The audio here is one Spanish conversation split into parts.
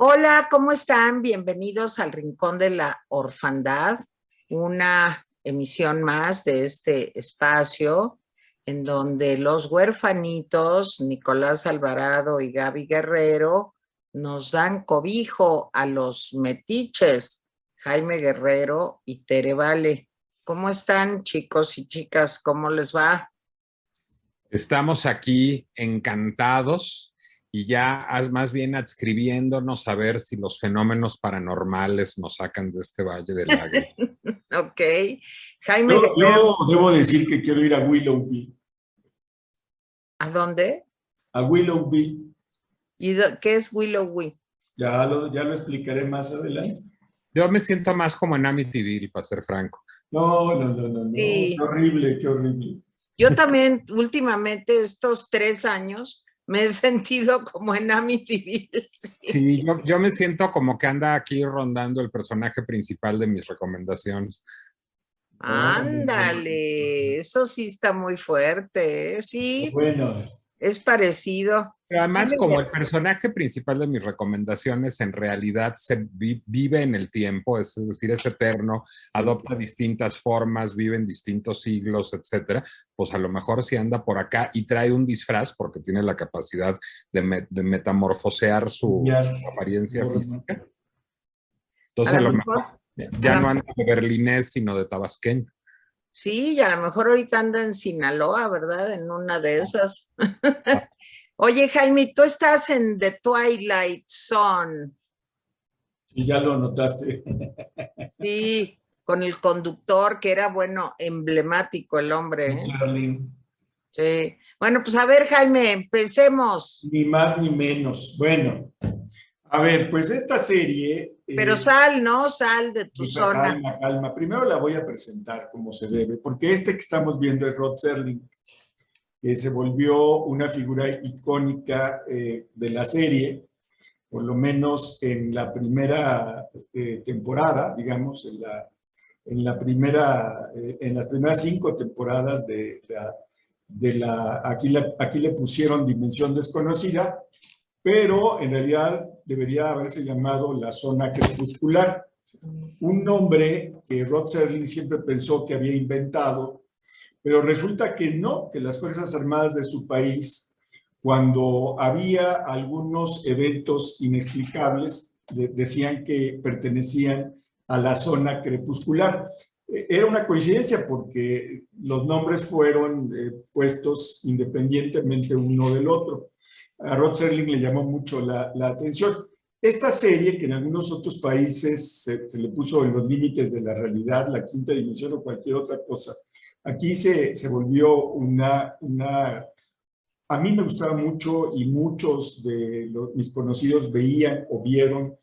Hola, ¿cómo están? Bienvenidos al Rincón de la Orfandad, una emisión más de este espacio en donde los huerfanitos, Nicolás Alvarado y Gaby Guerrero, nos dan cobijo a los metiches, Jaime Guerrero y Tere Vale. ¿Cómo están, chicos y chicas? ¿Cómo les va? Estamos aquí encantados y ya más bien adscribiéndonos a ver si los fenómenos paranormales nos sacan de este valle de lágrimas. Ok. Jaime Guerrero, Yo debo decir que quiero ir a Willoughby. ¿a dónde? A Willoughby. ¿Y qué es Willowy? Ya lo explicaré más adelante. Yo me siento más como en Amityville, para ser franco. No. Sí. Qué horrible, qué horrible. Yo también últimamente estos 3 años me he sentido como en Amityville. Sí. Sí, yo me siento como que anda aquí rondando el personaje principal de mis recomendaciones. Ándale, eso sí está muy fuerte, ¿eh? Sí, Bueno, es parecido. Pero además, Jaime como el Guerrero. personaje principal de mis recomendaciones en realidad vive en el tiempo, es decir, es eterno, adopta distintas formas, vive en distintos siglos, etcétera, pues a lo mejor si anda por acá y trae un disfraz, porque tiene la capacidad de metamorfosear su ya. apariencia física. A Entonces, a lo lo mejor, mejor a ya lo no anda mejor, de berlinés, sino de tabasqueño. sí, y a lo mejor ahorita anda en Sinaloa, ¿verdad? En una de esas. Oye, Jaime, tú estás en The Twilight Zone. Y ya lo notaste. Sí, con el conductor que era, bueno, emblemático el hombre, ¿eh? Charlie, Sí. Bueno, pues a ver, Jaime, empecemos. ni más ni menos. Bueno, a ver, pues esta serie, Pero sal, ¿no? Sal de tu zona. calma. Primero la voy a presentar como se debe, porque este que estamos viendo es Rod Serling, que se volvió una figura icónica de la serie, por lo menos en la primera temporada, digamos, en las primeras 5 temporadas aquí le pusieron Dimensión Desconocida, pero en realidad debería haberse llamado La Zona Crepuscular, un nombre que Rod Serling siempre pensó que había inventado, pero resulta que no, que las Fuerzas Armadas de su país, cuando había algunos eventos inexplicables, decían que pertenecían a la zona crepuscular. Era una coincidencia porque los nombres fueron puestos independientemente uno del otro. A Rod Serling le llamó mucho la atención. Esta serie, que en algunos otros países se le puso en los límites de la realidad, la quinta dimensión o cualquier otra cosa, aquí se volvió a mí me gustaba mucho y muchos de mis conocidos veían o vieron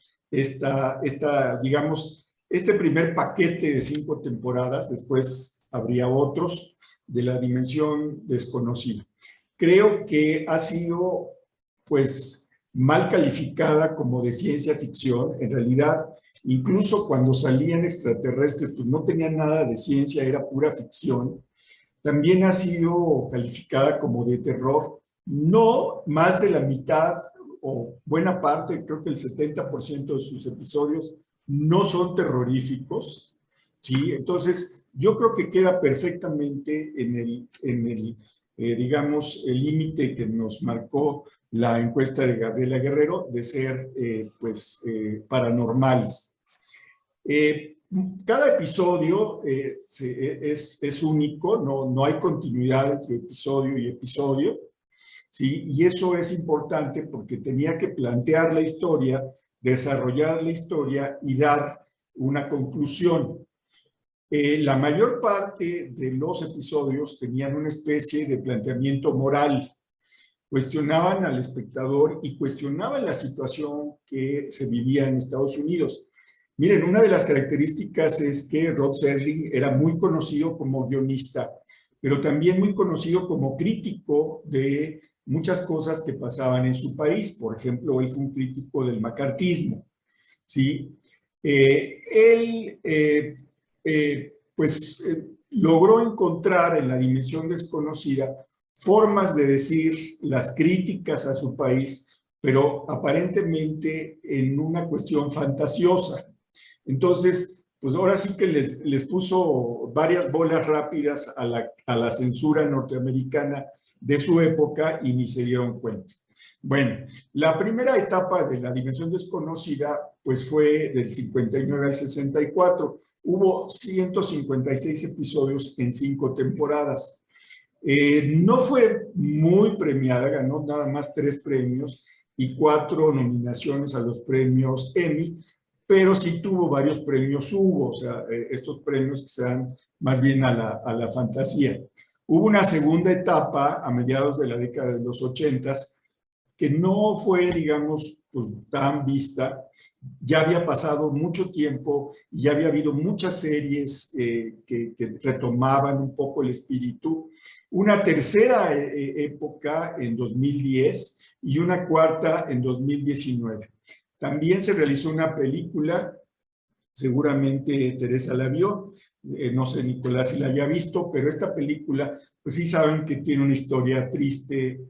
digamos, este primer paquete de 5 temporadas, después habría otros de la dimensión desconocida. Creo que ha sido, pues, mal calificada como de ciencia ficción. En realidad, incluso cuando salían extraterrestres, pues no tenían nada de ciencia, era pura ficción. También ha sido calificada como de terror. No más de la mitad o buena parte, creo que el 70% de sus episodios no son terroríficos, ¿sí? Entonces, yo creo que queda perfectamente digamos, el límite que nos marcó la encuesta de Gabriela Guerrero de ser, paranormales. Cada episodio es único, no hay continuidad entre episodio y episodio, ¿sí? Y eso es importante porque tenía que plantear la historia, desarrollar la historia y dar una conclusión. La mayor parte de los episodios tenían una especie de planteamiento moral, cuestionaban al espectador y cuestionaban la situación que se vivía en Estados Unidos. Miren, una de las características es que Rod Serling era muy conocido como guionista, pero también muy conocido como crítico de muchas cosas que pasaban en su país. Por ejemplo, él fue un crítico del macartismo, ¿sí? Él, logró encontrar en la dimensión desconocida formas de decir las críticas a su país, pero aparentemente en una cuestión fantasiosa. Entonces, pues ahora sí que les puso varias bolas rápidas a la censura norteamericana de su época y ni se dieron cuenta. Bueno, la primera etapa de La Dimensión Desconocida pues fue del 59 al 64. Hubo 156 episodios en 5 temporadas. No fue muy premiada, ganó nada más 3 premios y 4 nominaciones a los premios Emmy, pero sí tuvo varios premios Hugo, o sea, estos premios que se dan más bien a la fantasía. Hubo una segunda etapa a mediados de la década de los 80s que no fue, digamos, pues, tan vista. Ya había pasado mucho tiempo y ya había habido muchas series que retomaban un poco el espíritu. Una tercera época en 2010 y una cuarta en 2019. También se realizó una película, seguramente Teresa la vio, no sé Nicolás si la haya visto, pero esta película, pues sí saben que tiene una historia triste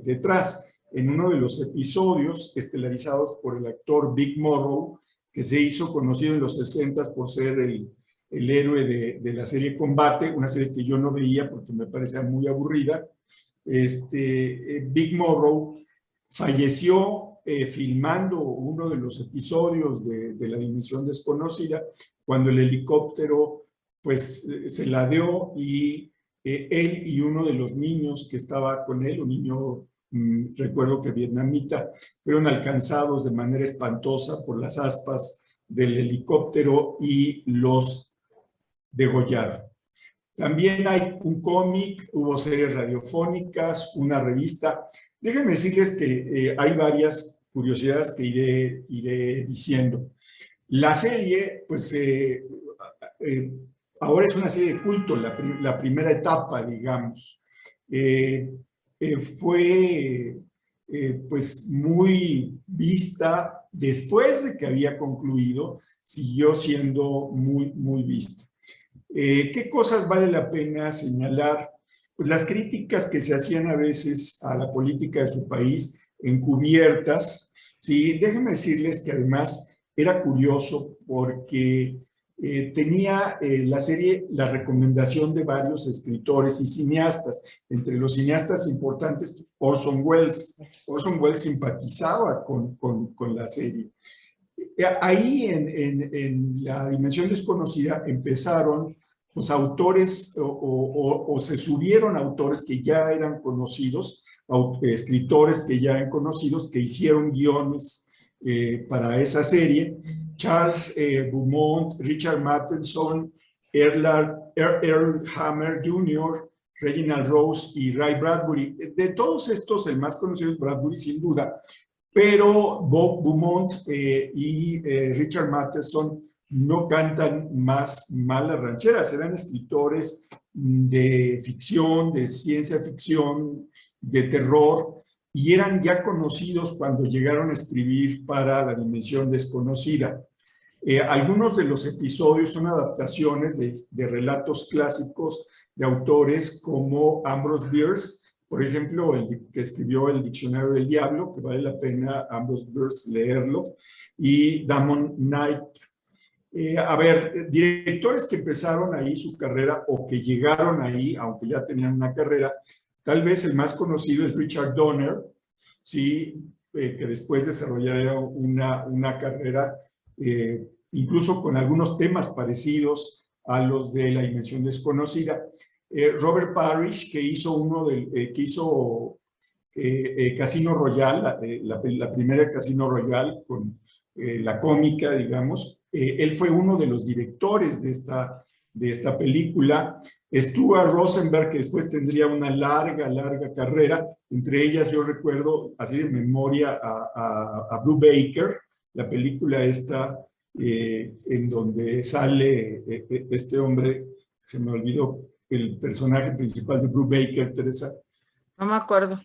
detrás. En uno de los episodios estelarizados por el actor Vic Morrow, que se hizo conocido en los 60s por ser el héroe de la serie Combate, una serie que yo no veía porque me parecía muy aburrida. Vic Morrow falleció filmando uno de los episodios de La Dimensión Desconocida, cuando el helicóptero pues se ladeó y él y uno de los niños que estaba con él, un niño recuerdo que vietnamita, fueron alcanzados de manera espantosa por las aspas del helicóptero y los degollaron. También hay un cómic, hubo series radiofónicas, una revista. Déjenme decirles que hay varias curiosidades que iré diciendo. La serie, pues ahora es una serie de culto, la primera etapa, digamos. Fue pues muy vista después de que había concluido, siguió siendo muy vista. ¿Qué cosas vale la pena señalar? Pues las críticas que se hacían a veces a la política de su país, encubiertas, ¿sí? Déjenme decirles que además era curioso porque tenía la serie la recomendación de varios escritores y cineastas. Entre los cineastas importantes, pues, Orson Welles. Orson Welles simpatizaba con la serie. Ahí en La Dimensión Desconocida empezaron los autores o se subieron autores que ya eran conocidos, escritores que ya eran conocidos, que hicieron guiones para esa serie. Charles Beaumont, Richard Matheson, Earl Hammer Jr., Reginald Rose y Ray Bradbury. De todos estos, el más conocido es Bradbury, sin duda, pero Bob Beaumont y Richard Matheson no cantan más las rancheras, eran escritores de ficción, de ciencia ficción, de terror, y eran ya conocidos cuando llegaron a escribir para La Dimensión Desconocida. Algunos de los episodios son adaptaciones de relatos clásicos de autores como Ambrose Bierce, por ejemplo, el que escribió el Diccionario del Diablo, que vale la pena Ambrose Bierce leerlo, y Damon Knight. A ver, directores que empezaron ahí su carrera o que llegaron ahí, aunque ya tenían una carrera, tal vez el más conocido es Richard Donner, ¿sí? Que después desarrollaría una carrera incluso con algunos temas parecidos a los de La Dimensión Desconocida. Robert Parrish, que hizo Casino Royale, la primera Casino Royale con la cómica, digamos. Él fue uno de los directores de esta película. Stuart Rosenberg, que después tendría una larga carrera. Entre ellas yo recuerdo, así de memoria, a Bruce Baker, la película esta en donde sale este hombre, se me olvidó el personaje principal de Bruce Baker, Teresa. No me acuerdo.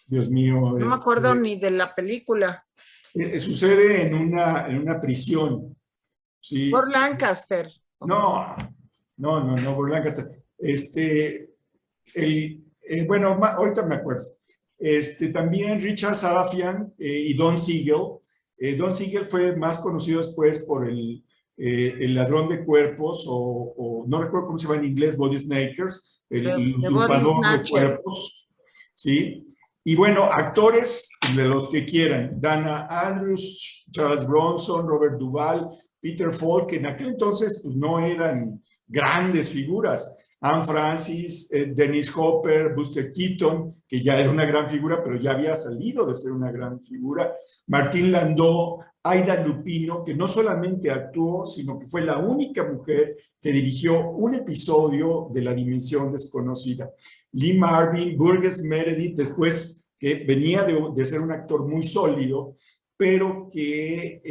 Dios mío. No me acuerdo ni de la película. Sucede en una prisión. ¿Sí? Por Lancaster. No, por Lancaster. Bueno, ahorita me acuerdo. También Richard Sarafian y Don Siegel. Don Siegel fue más conocido después por el ladrón de cuerpos, o no recuerdo cómo se llama en inglés, Body Snatchers, el The Body usurpador de Snatcher. cuerpos, ¿sí? Y bueno, actores de los que quieran, Dana Andrews, Charles Bronson, Robert Duvall, Peter Falk, que en aquel entonces pues no eran grandes figuras. Anne Francis, Dennis Hopper, Buster Keaton, que ya era una gran figura, pero ya había salido de ser una gran figura. Martín Landau, Aida Lupino, que no solamente actuó, sino que fue la única mujer que dirigió un episodio de La Dimensión Desconocida. Lee Marvin, Burgess Meredith, después que venía de ser un actor muy sólido, pero que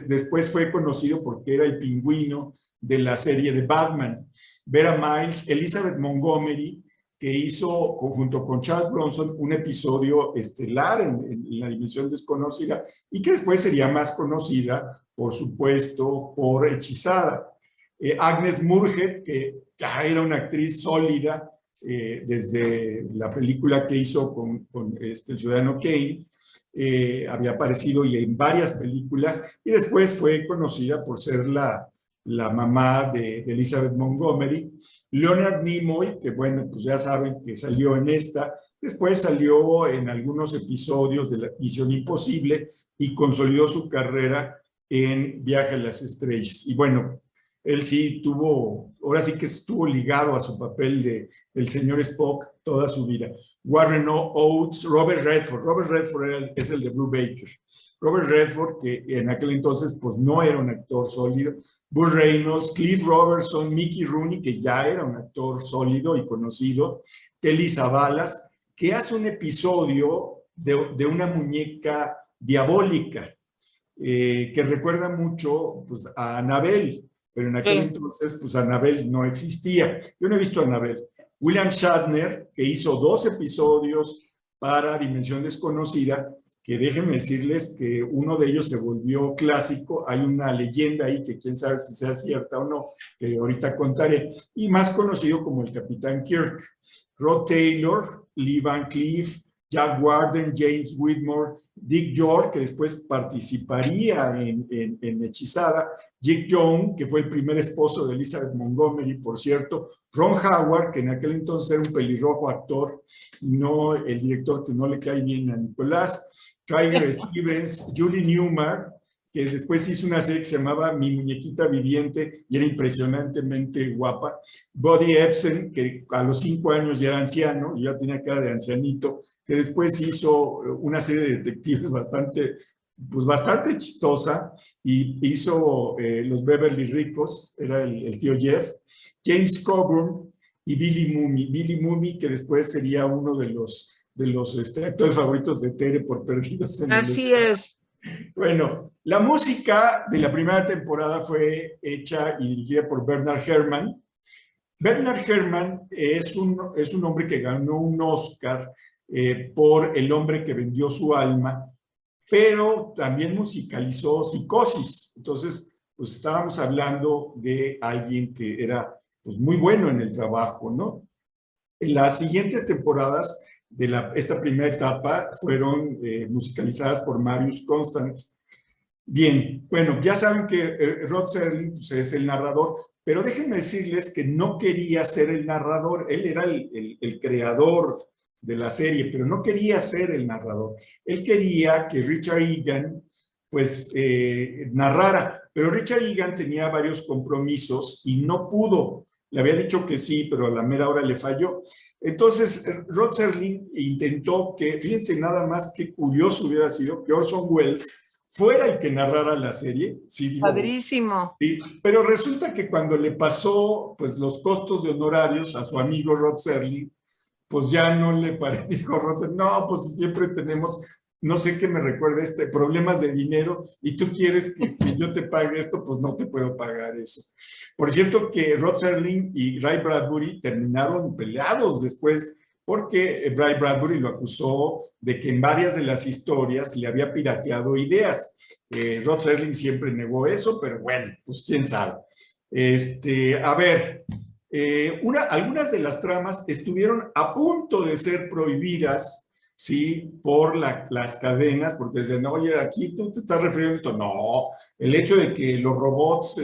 después fue conocido porque era el pingüino de la serie de Batman. Vera Miles, Elizabeth Montgomery, que hizo junto con Charles Bronson un episodio estelar en La Dimensión Desconocida y que después sería más conocida, por supuesto, por Hechizada. Agnes Moorehead, que era una actriz sólida desde la película que hizo con el Ciudadano Kane, había aparecido y en varias películas y después fue conocida por ser la mamá de Elizabeth Montgomery. Leonard Nimoy, que bueno, pues ya saben que salió en esta, después salió en algunos episodios de la Misión Imposible y consolidó su carrera en Viaje a las Estrellas. Y bueno, él sí ahora sí que estuvo ligado a su papel del señor Spock toda su vida. Warren Oates, Robert Redford. Robert Redford es el de Brubaker. Robert Redford, que en aquel entonces pues no era un actor sólido. Burt Reynolds, Cliff Robertson, Mickey Rooney, que ya era un actor sólido y conocido. Telly Savalas, que hace un episodio de una muñeca diabólica, que recuerda mucho pues, a Annabelle, pero en aquel entonces pues Annabelle no existía. Yo no he visto a Annabelle. William Shatner, que hizo 2 episodios para Dimensión Desconocida, que déjenme decirles que uno de ellos se volvió clásico. Hay una leyenda ahí que quién sabe si sea cierta o no, que ahorita contaré, y más conocido como el Capitán Kirk. Rod Taylor, Lee Van Cleef, Jack Warden, James Whitmore, Dick York, que después participaría en Hechizada, Dick Young, que fue el primer esposo de Elizabeth Montgomery, por cierto, Ron Howard, que en aquel entonces era un pelirrojo actor, y no el director que no le cae bien a Nicolás, Tiger Stevens, Julie Newmar, que después hizo una serie que se llamaba Mi Muñequita Viviente y era impresionantemente guapa. Buddy Ebsen, que a los 5 años ya era anciano, y ya tenía cara de ancianito, que después hizo una serie de detectives bastante chistosa, y hizo Los Beverly Ricos, era el tío Jeff. James Coburn y Billy Mumy. Billy Mumy, que después sería uno de los actores favoritos de Tere por Perdidos en el Así es. Bueno, la música de la primera temporada fue hecha y dirigida por Bernard Herrmann. Bernard Herrmann es un hombre que ganó un Oscar por El hombre que vendió su alma, pero también musicalizó Psicosis. Entonces, pues estábamos hablando de alguien que era pues, muy bueno en el trabajo, ¿no? En las siguientes temporadas de esta primera etapa fueron musicalizadas por Marius Constant. Bien, bueno, ya saben que Rod Serling pues, es el narrador, pero déjenme decirles que no quería ser el narrador. Él era el creador de la serie, pero no quería ser el narrador. Él quería que Richard Egan pues narrara, pero Richard Egan tenía varios compromisos y no pudo. Le había dicho que sí, pero a la mera hora le falló. Entonces, Rod Serling intentó que, fíjense nada más qué curioso hubiera sido que Orson Welles fuera el que narrara la serie. Sí, digo, Padrísimo. sí, pero resulta que cuando le pasó pues, los costos de honorarios a su amigo Rod Serling, pues ya no le pareció, dijo Rod Serling, no, pues siempre tenemos, no sé qué me recuerda problemas de dinero, y tú quieres que yo te pague esto, pues no te puedo pagar eso. Por cierto que Rod Serling y Ray Bradbury terminaron peleados después, porque Ray Bradbury lo acusó de que en varias de las historias le había pirateado ideas. Rod Serling siempre negó eso, pero bueno, pues quién sabe. A ver, algunas de las tramas estuvieron a punto de ser prohibidas ¿sí? Por las cadenas, porque dicen, oye, aquí tú te estás refiriendo a esto. No, el hecho de que los robots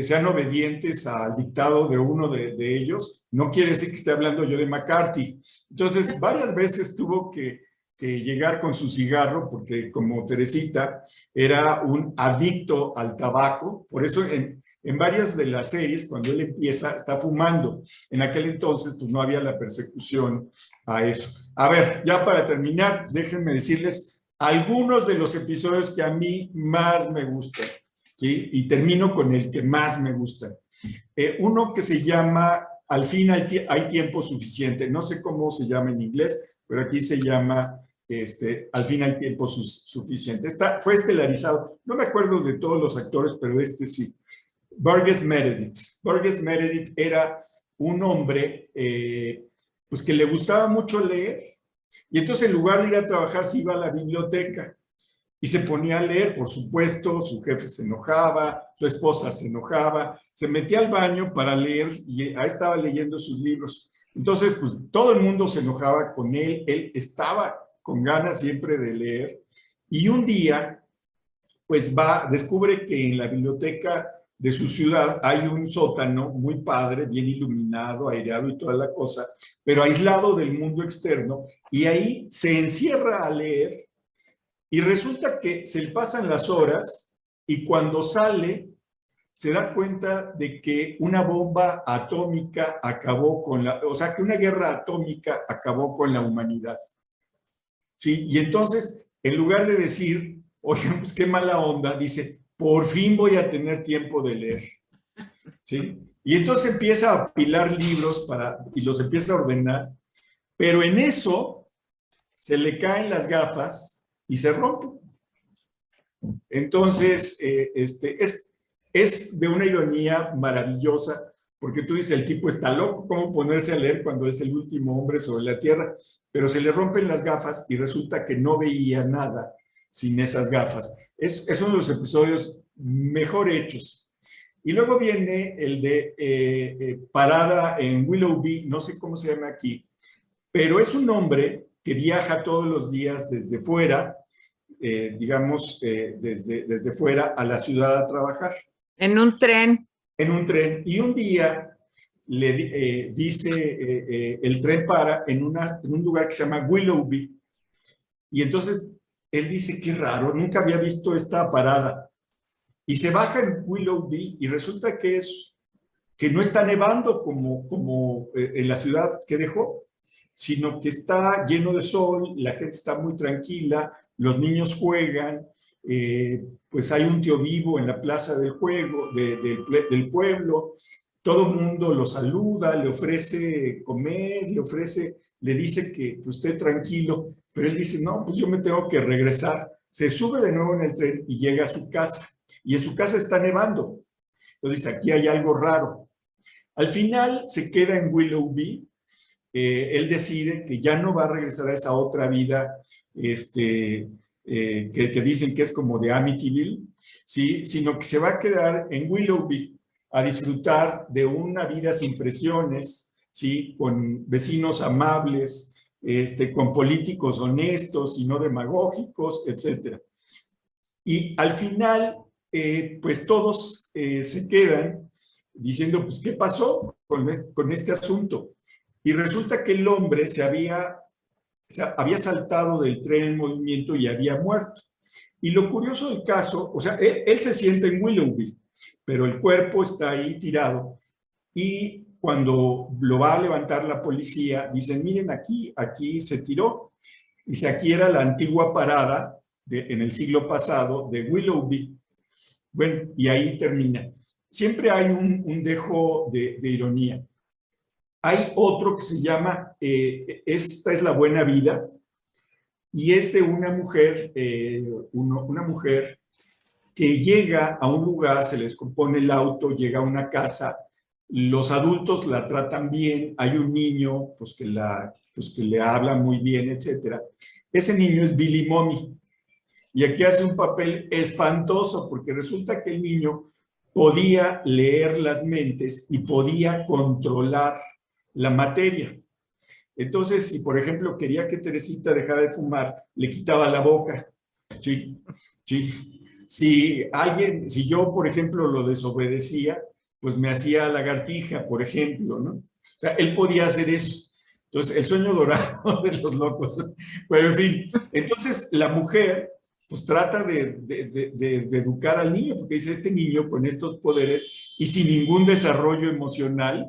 sean obedientes al dictado de uno de ellos, no quiere decir que esté hablando yo de McCarthy. Entonces, varias veces tuvo que llegar con su cigarro, porque como Teresita era un adicto al tabaco, por eso en varias de las series, cuando él empieza, está fumando. En aquel entonces, pues no había la persecución a eso. A ver, ya para terminar, déjenme decirles algunos de los episodios que a mí más me gustan, ¿sí? Y termino con el que más me gusta. Uno que se llama Al fin hay tiempo suficiente. No sé cómo se llama en inglés, pero aquí se llama Al fin hay tiempo suficiente. Fue estelarizado. No me acuerdo de todos los actores, pero sí. Burgess Meredith. Burgess Meredith era un hombre pues que le gustaba mucho leer, y entonces en lugar de ir a trabajar se iba a la biblioteca y se ponía a leer. Por supuesto, su jefe se enojaba, su esposa se enojaba, se metía al baño para leer y ahí estaba leyendo sus libros. Entonces, pues todo el mundo se enojaba con él estaba con ganas siempre de leer, y un día pues descubre que en la biblioteca de su ciudad hay un sótano muy padre, bien iluminado, aireado y toda la cosa, pero aislado del mundo externo, y ahí se encierra a leer, y resulta que se le pasan las horas, y cuando sale se da cuenta de que una bomba atómica acabó o sea, que una guerra atómica acabó con la humanidad. ¿Sí? Y entonces, en lugar de decir, oigan, pues qué mala onda, dice, por fin voy a tener tiempo de leer. ¿Sí? Y entonces empieza a apilar libros y los empieza a ordenar, pero en eso se le caen las gafas y se rompe. Entonces, es de una ironía maravillosa, porque tú dices, el tipo está loco, ¿cómo ponerse a leer cuando es el último hombre sobre la tierra? Pero se le rompen las gafas y resulta que no veía nada sin esas gafas. Es uno de los episodios mejor hechos. Y luego viene el de Parada en Willoughby, no sé cómo se llama aquí, pero es un hombre que viaja todos los días desde fuera, desde fuera a la ciudad a trabajar. En un tren. En un tren. Y un día le dice, el tren para en un lugar que se llama Willoughby. Y entonces él dice, qué raro, nunca había visto esta parada. Y se baja en Willoughby y resulta que no está nevando como en la ciudad que dejó, sino que está lleno de sol, la gente está muy tranquila, los niños juegan, pues hay un tío vivo en la plaza del del pueblo, todo el mundo lo saluda, le ofrece comer, le dice que esté tranquilo, pero él dice, no, pues yo me tengo que regresar. Se sube de nuevo en el tren y llega a su casa, y en su casa está nevando. Entonces dice, aquí hay algo raro. Al final se queda en Willoughby. Él decide que ya no va a regresar a esa otra vida que dicen que es como de Amityville, ¿sí? Sino que se va a quedar en Willoughby a disfrutar de una vida sin presiones, ¿sí? Con vecinos amables, con políticos honestos y no demagógicos, etc. Y al final, pues todos se quedan diciendo, pues, ¿qué pasó con este asunto? Y resulta que el hombre había saltado del tren en movimiento y había muerto. Y lo curioso del caso, o sea, él se sienta en Willoughby, pero el cuerpo está ahí tirado. Y cuando lo va a levantar la policía, dicen, miren, aquí se tiró. Dice, aquí era la antigua parada en el siglo pasado de Willoughby. Bueno, y ahí termina. Siempre hay un dejo de ironía. Hay otro que se llama Esta es la buena vida, y es de una mujer, una mujer que llega a un lugar, se le descompone el auto, llega a una casa, los adultos la tratan bien, hay un niño pues que le habla muy bien, etc. Ese niño es Billy Mommy, y aquí hace un papel espantoso, porque resulta que el niño podía leer las mentes y podía controlar la materia. Entonces, si por ejemplo quería que Teresita dejara de fumar, le quitaba la boca. Sí, sí. Si yo, por ejemplo, lo desobedecía, pues me hacía lagartija, por ejemplo, ¿no? O sea, él podía hacer eso. Entonces, el sueño dorado de los locos. Pero, en fin, entonces la mujer, pues trata de educar al niño, porque dice, este niño con estos poderes y sin ningún desarrollo emocional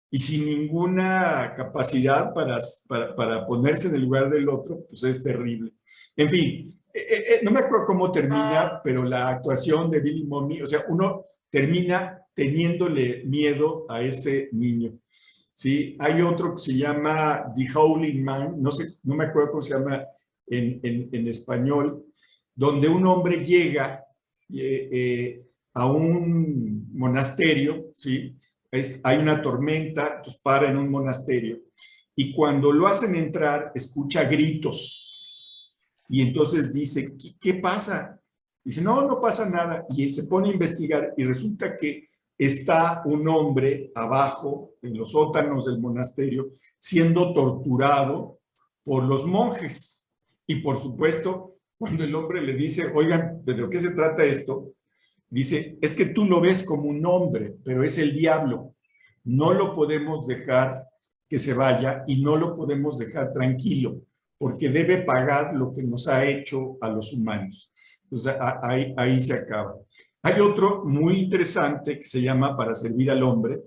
y sin ninguna capacidad para ponerse en el lugar del otro, pues es terrible. En fin, no me acuerdo cómo termina, pero la actuación de Billy Mommy, o sea, uno termina teniéndole miedo a ese niño. ¿Sí? Hay otro que se llama The Howling Man, no sé, no me acuerdo cómo se llama en español, donde un hombre llega a un monasterio, ¿sí? Hay una tormenta, entonces para en un monasterio, y cuando lo hacen entrar, escucha gritos. Y entonces dice, ¿qué pasa? Dice, no pasa nada. Y él se pone a investigar y resulta que está un hombre abajo, en los sótanos del monasterio, siendo torturado por los monjes. Y por supuesto, cuando el hombre le dice, oigan, ¿de lo que se trata esto? Dice, es que tú lo ves como un hombre, pero es el diablo. No lo podemos dejar que se vaya y no lo podemos dejar tranquilo, porque debe pagar lo que nos ha hecho a los humanos. Entonces, ahí se acaba. Hay otro muy interesante que se llama Para servir al hombre,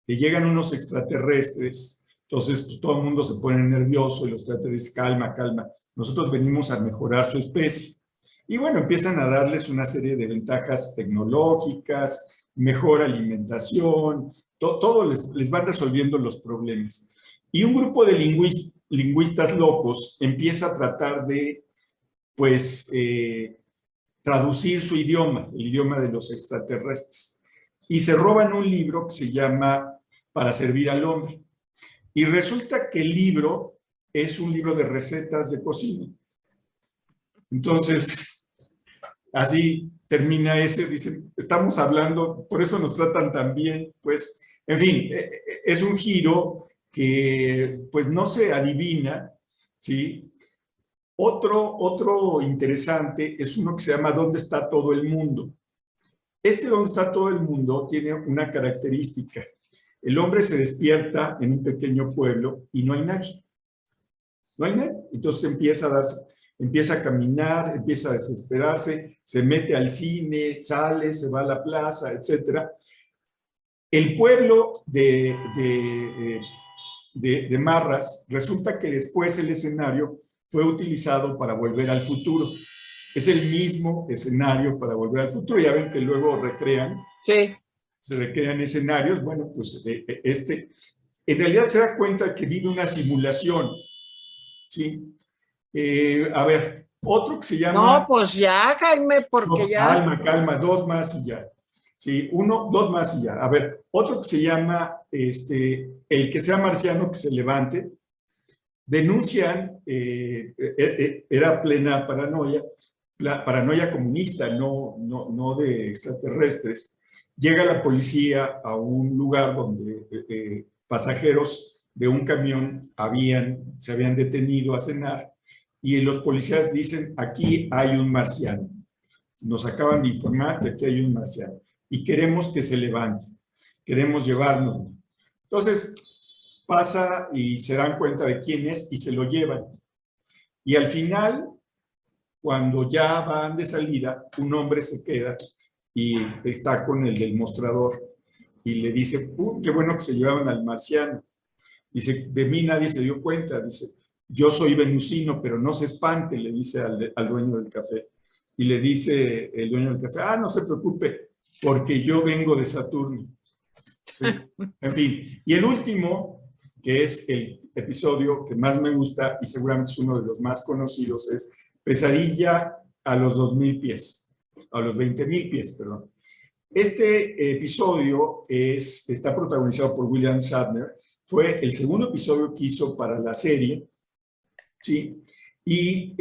que llegan unos extraterrestres, entonces pues, todo el mundo se pone nervioso y los extraterrestres, calma, calma, nosotros venimos a mejorar su especie. Y bueno, empiezan a darles una serie de ventajas tecnológicas, mejor alimentación, todo les van resolviendo los problemas. Y un grupo de lingüistas locos empieza a tratar de, pues, traducir su idioma, el idioma de los extraterrestres. Y se roban un libro que se llama Para servir al hombre. Y resulta que el libro es un libro de recetas de cocina. Entonces, así termina ese, dice, estamos hablando, por eso nos tratan tan bien, pues, en fin, es un giro que pues no se adivina, ¿sí? Otro interesante es uno que se llama ¿Dónde está todo el mundo? ¿Dónde está todo el mundo? Tiene una característica. El hombre se despierta en un pequeño pueblo y no hay nadie. No hay nadie. Entonces empieza a caminar, empieza a desesperarse, se mete al cine, sale, se va a la plaza, etc. El pueblo de Marras, resulta que después el escenario fue utilizado para Volver al Futuro. Es el mismo escenario para Volver al Futuro. Ya ven que luego recrean. Sí. Se recrean escenarios. Bueno, pues en realidad se da cuenta que vive una simulación. ¿Sí? A ver, otro que se llama... No, pues ya, Jaime, porque no, ya... Calma, dos más y ya. Sí, dos más y ya. A ver, otro que se llama El que sea marciano que se levante. Denuncian, era plena paranoia, la paranoia comunista, no de extraterrestres. Llega la policía a un lugar donde pasajeros de un camión se habían detenido a cenar y los policías dicen, aquí hay un marciano. Nos acaban de informar que aquí hay un marciano y queremos que se levante, queremos llevarnos. Entonces pasa y se dan cuenta de quién es y se lo llevan. Y al final, cuando ya van de salida, un hombre se queda y está con el del mostrador y le dice, qué bueno que se llevaban al marciano. Dice, de mí nadie se dio cuenta. Dice, yo soy venusino, pero no se espante, le dice al dueño del café. Y le dice el dueño del café, no se preocupe, porque yo vengo de Saturno. ¿Sí? En fin, y el último, que es el episodio que más me gusta y seguramente es uno de los más conocidos, es Pesadilla a los 2000 pies, a los 20,000 pies, perdón. Este episodio está protagonizado por William Shatner, fue el segundo episodio que hizo para la serie, ¿sí? Y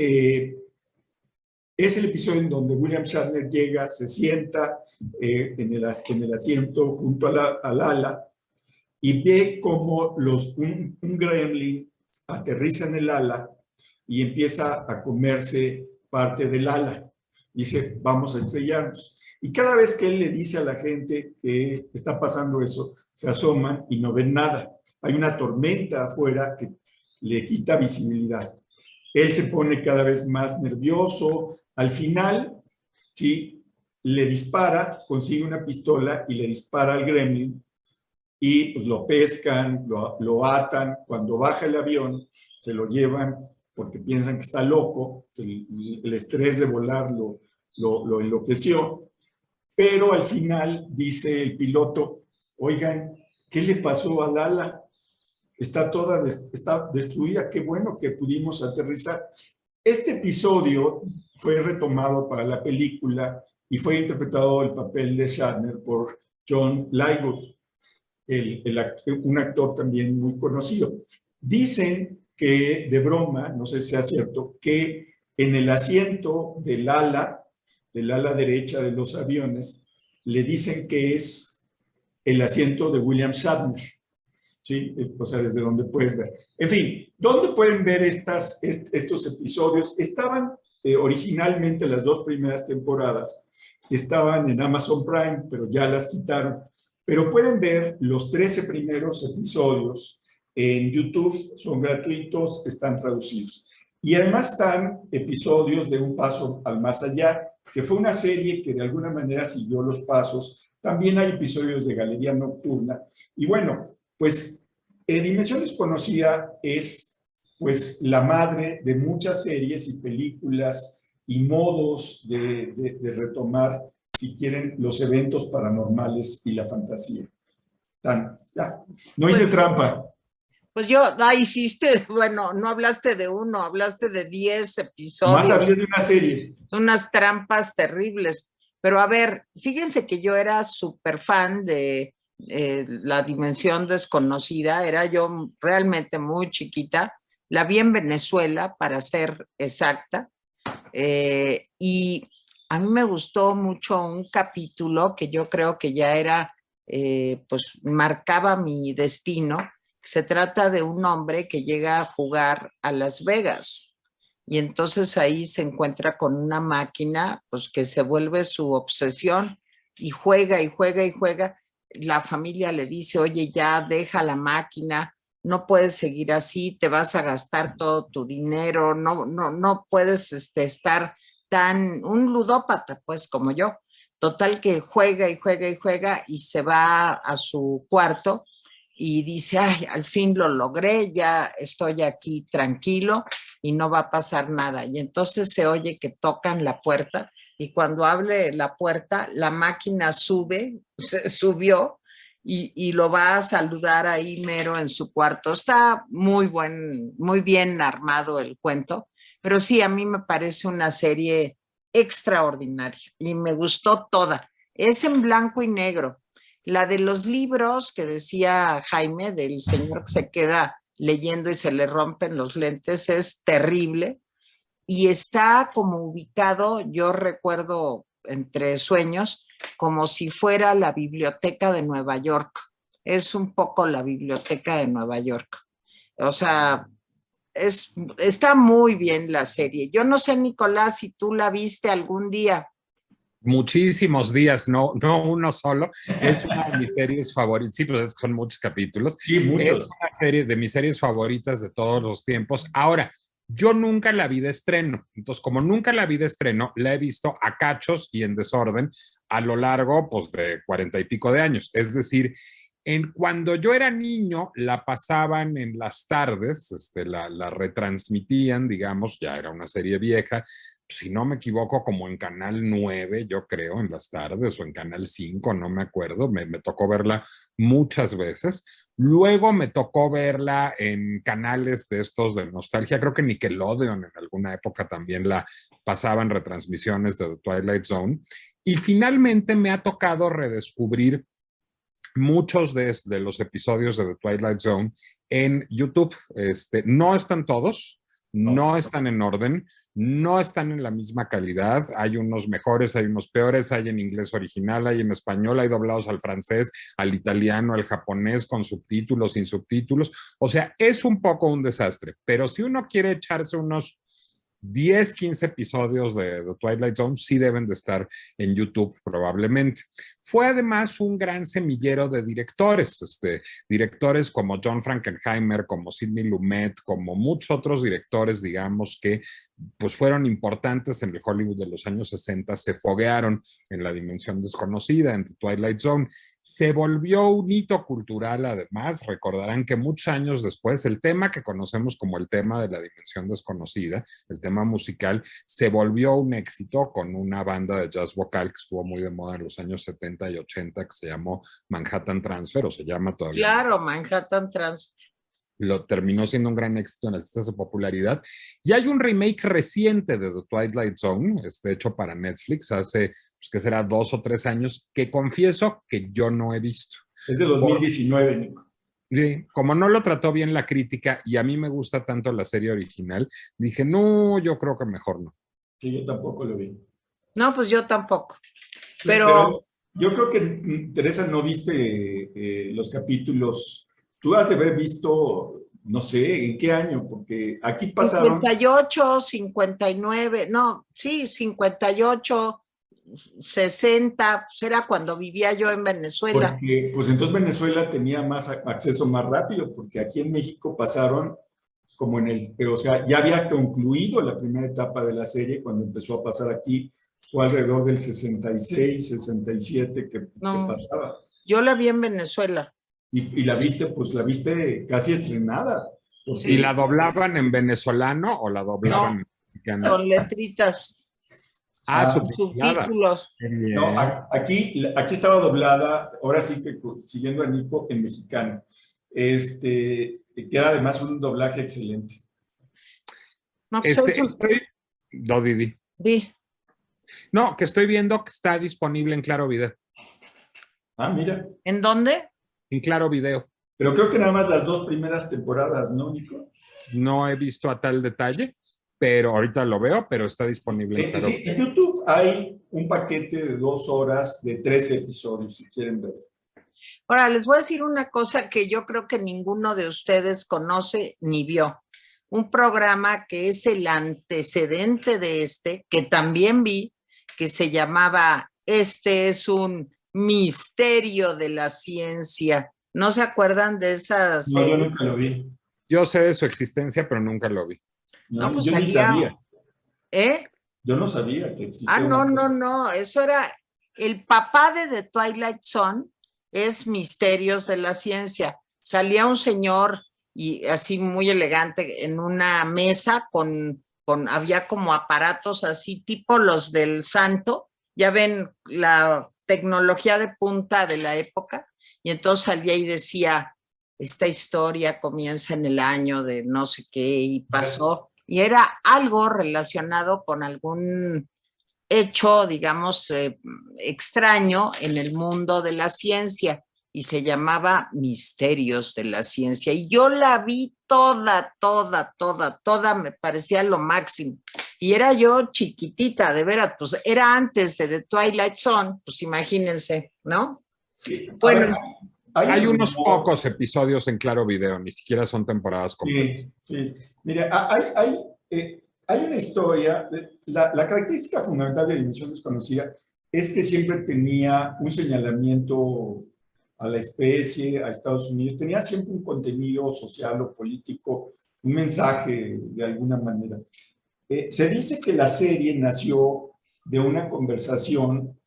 es el episodio en donde William Shatner llega, se sienta en el asiento junto al ala y ve cómo un gremlin aterriza en el ala y empieza a comerse parte del ala. Dice, vamos a estrellarnos. Y cada vez que él le dice a la gente que está pasando eso, se asoman y no ven nada. Hay una tormenta afuera que le quita visibilidad. Él se pone cada vez más nervioso. Al final, ¿sí?, le dispara, consigue una pistola y le dispara al gremlin y pues lo pescan, lo atan. Cuando baja el avión, se lo llevan porque piensan que está loco, que el estrés de volar lo enloqueció. Pero al final dice el piloto, oigan, ¿qué le pasó al ala? Está destruida, qué bueno que pudimos aterrizar. Este episodio fue retomado para la película y fue interpretado el papel de Shatner por John Lithgow, un actor también muy conocido. Dicen que, de broma, no sé si sea cierto, que en el asiento del ala derecha de los aviones, le dicen que es el asiento de William Shatner, ¿sí? O sea, desde donde puedes ver. En fin, ¿dónde pueden ver estos episodios? Estaban originalmente las 2 primeras temporadas, estaban en Amazon Prime, pero ya las quitaron. Pero pueden ver los 13 primeros episodios en YouTube, son gratuitos, están traducidos. Y además están episodios de Un Paso al Más Allá, que fue una serie que de alguna manera siguió los pasos. También hay episodios de Galería Nocturna. Y bueno, pues Dimensión Desconocida es pues la madre de muchas series y películas y modos de retomar, si quieren, los eventos paranormales y la fantasía. Ya. No hice trampa. Pues hiciste, bueno, no hablaste de uno, hablaste de 10 episodios. Más hablé de una serie. Son unas trampas terribles. Pero a ver, fíjense que yo era súper fan de La Dimensión Desconocida, era yo realmente muy chiquita, la vi en Venezuela, para ser exacta, y a mí me gustó mucho un capítulo que yo creo que ya era, pues marcaba mi destino. Se trata de un hombre que llega a jugar a Las Vegas y entonces ahí se encuentra con una máquina, pues que se vuelve su obsesión y juega y juega y juega. La familia le dice, oye, ya deja la máquina, no puedes seguir así, te vas a gastar todo tu dinero, no puedes estar un ludópata, pues, como yo. Total que juega y juega y juega y se va a su cuarto y dice, ay, al fin lo logré, ya estoy aquí tranquilo y no va a pasar nada. Y entonces se oye que tocan la puerta y cuando abre la puerta, la máquina subió y lo va a saludar ahí mero en su cuarto. Está muy bien armado el cuento, pero sí, a mí me parece una serie extraordinaria y me gustó toda. Es en blanco y negro. La de los libros que decía Jaime, del señor que se queda leyendo y se le rompen los lentes, es terrible y está como ubicado, yo recuerdo entre sueños, como si fuera la biblioteca de Nueva York. Es un poco la biblioteca de Nueva York. O sea, está muy bien la serie. Yo no sé, Nicolás, si tú la viste algún día. Muchísimos días, no uno solo. Es una de mis series favoritas. Sí, pues son muchos capítulos. Sí, muchos. Es una serie de mis series favoritas de todos los tiempos. Ahora, yo nunca la vi de estreno. Entonces, como nunca la vi de estreno, la he visto a cachos y en desorden a lo largo, pues, de 40 y pico de años. Es decir, cuando yo era niño, la pasaban en las tardes, la retransmitían, digamos, ya era una serie vieja, si no me equivoco, como en Canal 9, yo creo, en las tardes, o en Canal 5, no me acuerdo, me tocó verla muchas veces. Luego me tocó verla en canales de estos de nostalgia, creo que Nickelodeon en alguna época también la pasaban retransmisiones de The Twilight Zone. Y finalmente me ha tocado redescubrir muchos de los episodios de The Twilight Zone en YouTube. No están todos, no están en orden, no están en la misma calidad. Hay unos mejores, hay unos peores, hay en inglés original, hay en español, hay doblados al francés, al italiano, al japonés, con subtítulos, sin subtítulos. O sea, es un poco un desastre, pero si uno quiere echarse unos 10, 15 episodios de The Twilight Zone sí deben de estar en YouTube probablemente. Fue además un gran semillero de directores, directores como John Frankenheimer, como Sidney Lumet, como muchos otros directores, digamos, que pues fueron importantes en el Hollywood de los años 60, se foguearon en La Dimensión Desconocida, en The Twilight Zone. Se volvió un hito cultural, además. Recordarán que muchos años después, el tema que conocemos como el tema de La Dimensión Desconocida, el tema musical, se volvió un éxito con una banda de jazz vocal que estuvo muy de moda en los años 70 y 80, que se llamó Manhattan Transfer, o se llama todavía. Claro, Manhattan Transfer. Lo terminó siendo un gran éxito en las listas de popularidad. Y hay un remake reciente de The Twilight Zone, hecho para Netflix, hace, pues, ¿qué será? 2 o 3 años, que confieso que yo no he visto. Es de 2019, Nico. Sí, como no lo trató bien la crítica y a mí me gusta tanto la serie original, dije, no, yo creo que mejor no. Sí, yo tampoco lo vi. No, pues yo tampoco. Pero yo creo que, Teresa, no viste los capítulos. Tú has de haber visto, no sé, ¿en qué año? Porque aquí pasaron... 58, 59, no, sí, 58, 60, pues era cuando vivía yo en Venezuela. Porque, pues entonces Venezuela tenía más acceso más rápido, porque aquí en México pasaron como o sea, ya había concluido la primera etapa de la serie cuando empezó a pasar aquí, fue alrededor del 66, 67 que pasaba. Yo la vi en Venezuela. Y la viste, pues la viste casi estrenada. ¿Y la doblaban en venezolano o la doblaban en mexicano? Con letritas. Subtítulos. No, aquí estaba doblada, ahora sí que siguiendo a Nico, en mexicano. Que era además un doblaje excelente. No, pues No, que estoy viendo que está disponible en Claro Video. Ah, mira. ¿En dónde? En Claro Video. Pero creo que nada más las 2 primeras temporadas, ¿no, Nico? No he visto a tal detalle, pero ahorita lo veo, pero está disponible en Claro Video. Sí, en YouTube hay un paquete de 2 horas de 13 episodios, si quieren ver. Ahora, les voy a decir una cosa que yo creo que ninguno de ustedes conoce ni vio. Un programa que es el antecedente de que también vi, que se llamaba Este es un misterio de la ciencia. ¿No se acuerdan de esa serie? No, yo nunca lo vi. Yo sé de su existencia, pero nunca lo vi. No, pues yo ni sabía. ¿Eh? Yo no sabía que existía. Ah, no. Eso era el papá de The Twilight Zone, es Misterios de la Ciencia. Salía un señor y así muy elegante en una mesa había como aparatos así tipo los del Santo. Ya ven la tecnología de punta de la época. Y entonces salía y decía, esta historia comienza en el año de no sé qué y pasó. Y era algo relacionado con algún hecho, digamos, extraño en el mundo de la ciencia. Y se llamaba Misterios de la Ciencia. Y yo la vi toda, me parecía lo máximo. Y era yo chiquitita, de veras, pues era antes de The Twilight Zone, pues imagínense, ¿no? Sí. Bueno, hay unos pocos episodios en Claro Video, ni siquiera son temporadas completas. Sí. Mira, hay una historia, la característica fundamental de Dimensión Desconocida es que siempre tenía un señalamiento a la especie, a Estados Unidos, tenía siempre un contenido social o político, un mensaje de alguna manera. Se dice que la serie nació de una conversación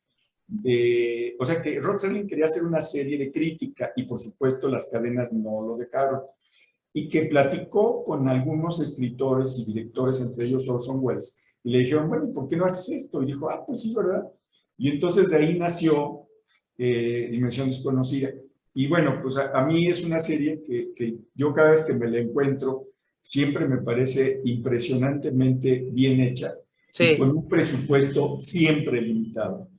o sea que Rod Serling quería hacer una serie de crítica y por supuesto las cadenas no lo dejaron, y que platicó con algunos escritores y directores, entre ellos Orson Welles, y le dijeron, bueno, ¿por qué no haces esto? Y dijo, pues sí, ¿verdad? Y entonces de ahí nació Dimensión Desconocida. Y bueno, pues a mí es una serie que yo cada vez que me la encuentro, siempre me parece impresionantemente bien hecha, y con un presupuesto siempre limitado.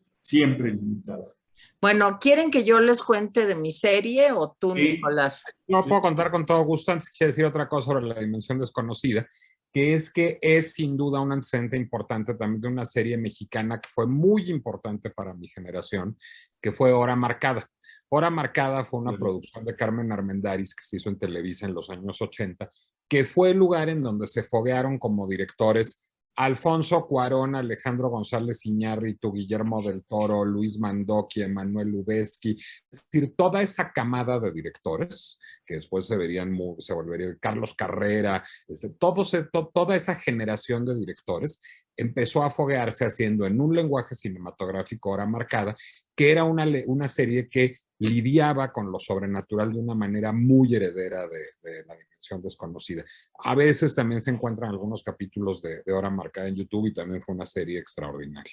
Bueno, ¿quieren que yo les cuente de mi serie o tú, Nicolás? No puedo contar con todo gusto. Antes quisiera decir otra cosa sobre La Dimensión Desconocida, que es que es sin duda un antecedente importante también de una serie mexicana que fue muy importante para mi generación, que fue Hora Marcada. Hora Marcada fue una producción de Carmen Armendáriz que se hizo en Televisa en los años 80, que fue el lugar en donde se foguearon como directores Alfonso Cuarón, Alejandro González Iñárritu, Guillermo del Toro, Luis Mandoki, Emanuel Lubezki, es decir, toda esa camada de directores que después se volverían Carlos Carrera, toda esa generación de directores empezó a foguearse haciendo en un lenguaje cinematográfico Hora Marcada, que era una serie que lidiaba con lo sobrenatural de una manera muy heredera de la dimensión desconocida. A veces también se encuentran algunos capítulos de Hora Marcada en YouTube y también fue una serie extraordinaria.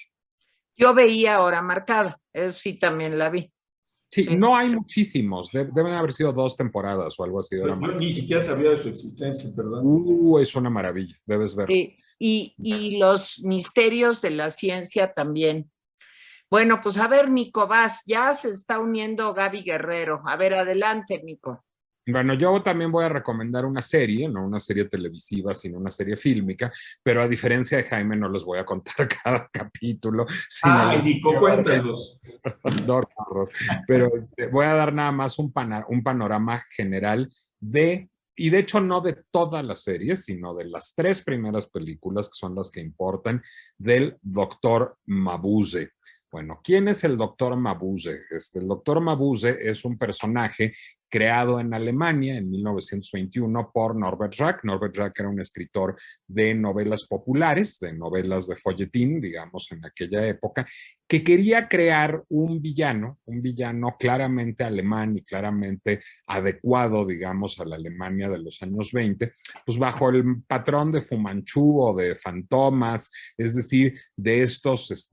Yo veía Hora Marcada, eso sí también la vi. Sí, sí. No hay muchísimos, deben haber sido 2 temporadas o algo así. Yo ni siquiera sabía de su existencia, perdón. Es una maravilla, debes verlo. Y los misterios de la ciencia también. Bueno, pues a ver, Mico, ya se está uniendo Gaby Guerrero. A ver, adelante, Mico. Bueno, yo también voy a recomendar una serie, no una serie televisiva, sino una serie fílmica, pero a diferencia de Jaime no les voy a contar cada capítulo. Nico, cuéntanos. No, pero voy a dar nada más un panorama general y de hecho no de todas las series, sino de las 3 primeras películas, que son las que importan, del Dr. Mabuse. Bueno, ¿quién es el Dr. Mabuse? El Dr. Mabuse es un personaje creado en Alemania en 1921 por Norbert Rack. Norbert Rack era un escritor de novelas populares, de novelas de folletín, digamos, en aquella época, que quería crear un villano claramente alemán y claramente adecuado, digamos, a la Alemania de los años 20, pues bajo el patrón de Fu Manchu o de Fantomas, es decir, de estos,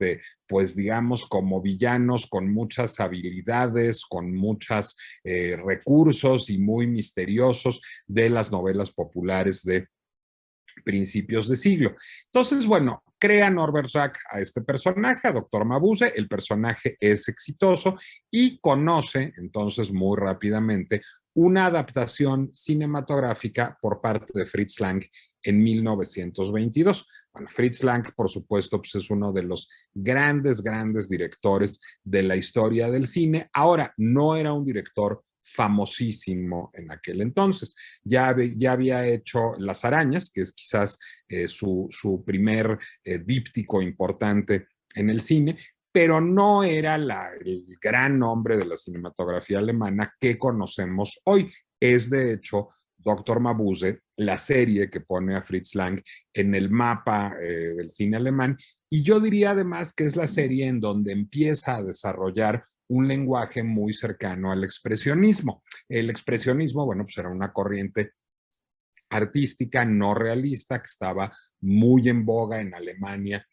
pues digamos, como villanos con muchas habilidades, con muchos recursos y muy misteriosos de las novelas populares de principios de siglo. Entonces, bueno, crea Norbert Rack a este personaje, a Dr. Mabuse. El personaje es exitoso y conoce entonces muy rápidamente una adaptación cinematográfica por parte de Fritz Lang en 1922. Bueno, Fritz Lang, por supuesto, pues es uno de los grandes directores de la historia del cine. Ahora, no era un director famosísimo en aquel entonces. Ya había hecho Las Arañas, que es quizás su primer díptico importante en el cine, pero no era el gran nombre de la cinematografía alemana que conocemos hoy. Es de hecho Dr. Mabuse, la serie que pone a Fritz Lang en el mapa del cine alemán, y yo diría además que es la serie en donde empieza a desarrollar un lenguaje muy cercano al expresionismo. El expresionismo, bueno, pues era una corriente artística no realista que estaba muy en boga en Alemania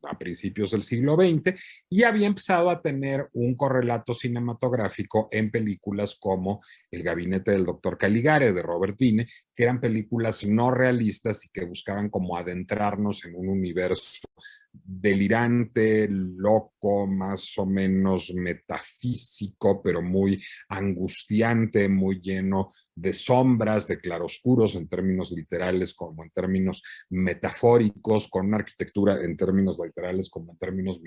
a principios del siglo XX y había empezado a tener un correlato cinematográfico en películas como El gabinete del doctor Caligari de Robert Wiene, que eran películas no realistas y que buscaban como adentrarnos en un universo delirante, loco, más o menos metafísico, pero muy angustiante, muy lleno de sombras, de claroscuros en términos literales como en términos metafóricos, con una arquitectura en términos literales como en términos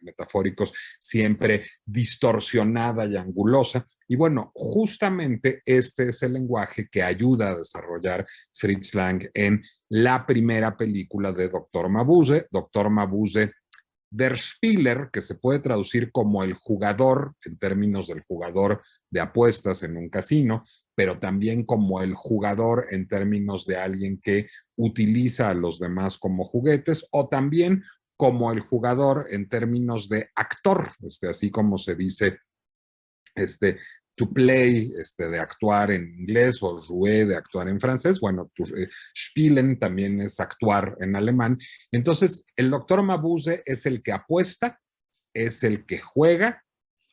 metafóricos, siempre distorsionada y angulosa. Y bueno, justamente este es el lenguaje que ayuda a desarrollar Fritz Lang en la primera película de Dr. Mabuse, Dr. Mabuse Der Spieler, que se puede traducir como el jugador, en términos del jugador de apuestas en un casino, pero también como el jugador en términos de alguien que utiliza a los demás como juguetes, o también como el jugador en términos de actor, así como se dice to play, de actuar en inglés, o jouer, de actuar en francés. Bueno, spielen también es actuar en alemán. Entonces, el doctor Mabuse es el que apuesta, es el que juega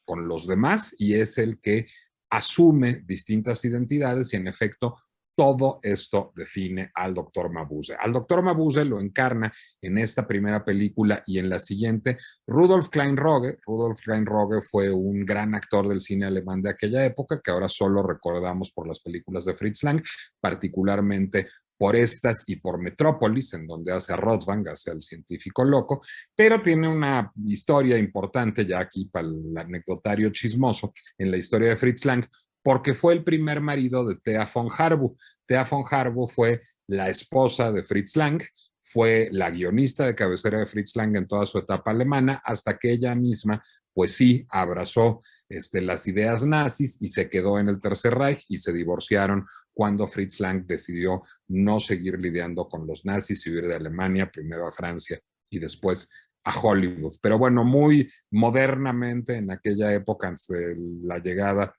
con los demás y es el que asume distintas identidades y en efecto todo esto define al Dr. Mabuse. Al Dr. Mabuse lo encarna en esta primera película y en la siguiente Rudolf Klein-Rogge. Rudolf Klein-Rogge fue un gran actor del cine alemán de aquella época, que ahora solo recordamos por las películas de Fritz Lang, particularmente por estas y por Metrópolis, en donde hace a Rothbard, hace al científico loco, pero tiene una historia importante ya aquí para el anecdotario chismoso en la historia de Fritz Lang, porque fue el primer marido de Thea von Harbou. Thea von Harbou fue la esposa de Fritz Lang, fue la guionista de cabecera de Fritz Lang en toda su etapa alemana, hasta que ella misma, pues sí, abrazó las ideas nazis y se quedó en el Tercer Reich y se divorciaron cuando Fritz Lang decidió no seguir lidiando con los nazis y huir de Alemania, primero a Francia y después a Hollywood. Pero bueno, muy modernamente en aquella época, antes de la llegada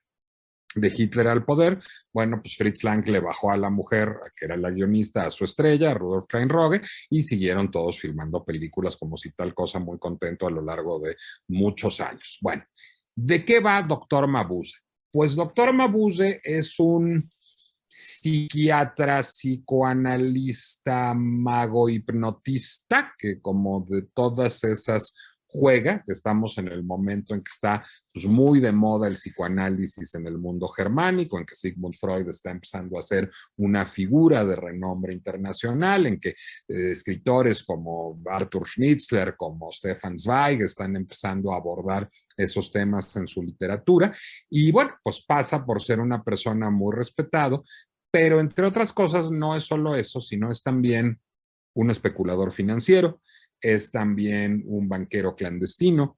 de Hitler al poder, bueno, pues Fritz Lang le bajó a la mujer, que era la guionista, a su estrella, a Rudolf Klein-Rogge, y siguieron todos filmando películas como si tal cosa, muy contento a lo largo de muchos años. Bueno, ¿de qué va Doctor Mabuse? Pues Doctor Mabuse es un psiquiatra, psicoanalista, mago hipnotista, que como de todas esas juega, estamos en el momento en que está pues, muy de moda el psicoanálisis en el mundo germánico, en que Sigmund Freud está empezando a ser una figura de renombre internacional, en que escritores como Arthur Schnitzler, como Stefan Zweig están empezando a abordar esos temas en su literatura, y bueno, pues pasa por ser una persona muy respetado, pero entre otras cosas no es solo eso, sino es también un especulador financiero, es también un banquero clandestino,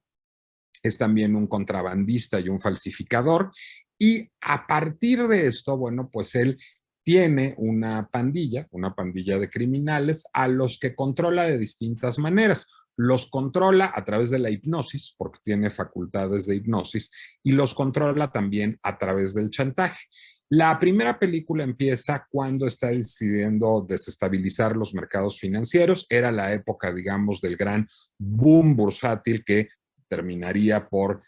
es también un contrabandista y un falsificador, y a partir de esto, bueno, pues él tiene una pandilla de criminales a los que controla de distintas maneras. Los controla a través de la hipnosis, porque tiene facultades de hipnosis, y los controla también a través del chantaje. La primera película empieza cuando está decidiendo desestabilizar los mercados financieros. Era la época, digamos, del gran boom bursátil que terminaría por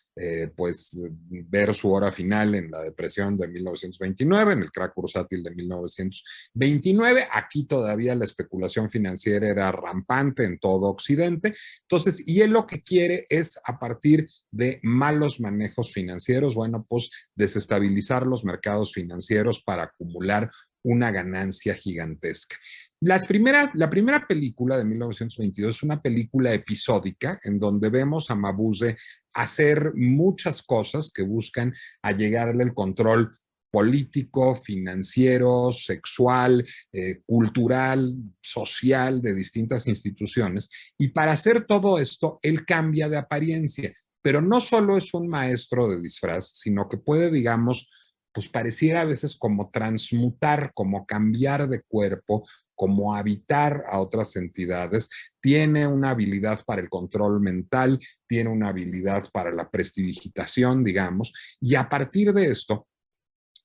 pues ver su hora final en la depresión de 1929, en el crack bursátil de 1929. Aquí todavía la especulación financiera era rampante en todo Occidente. Entonces, y él lo que quiere es, a partir de malos manejos financieros, bueno, pues desestabilizar los mercados financieros para acumular una ganancia gigantesca. La primera película de 1922 es una película episódica en donde vemos a Mabuse hacer muchas cosas que buscan a llegarle el control político, financiero, sexual, cultural, social de distintas instituciones. Y para hacer todo esto, él cambia de apariencia, pero no solo es un maestro de disfraz, sino que puede, digamos, pues pareciera a veces como transmutar, como cambiar de cuerpo, como habitar a otras entidades, tiene una habilidad para el control mental, tiene una habilidad para la prestidigitación, digamos, y a partir de esto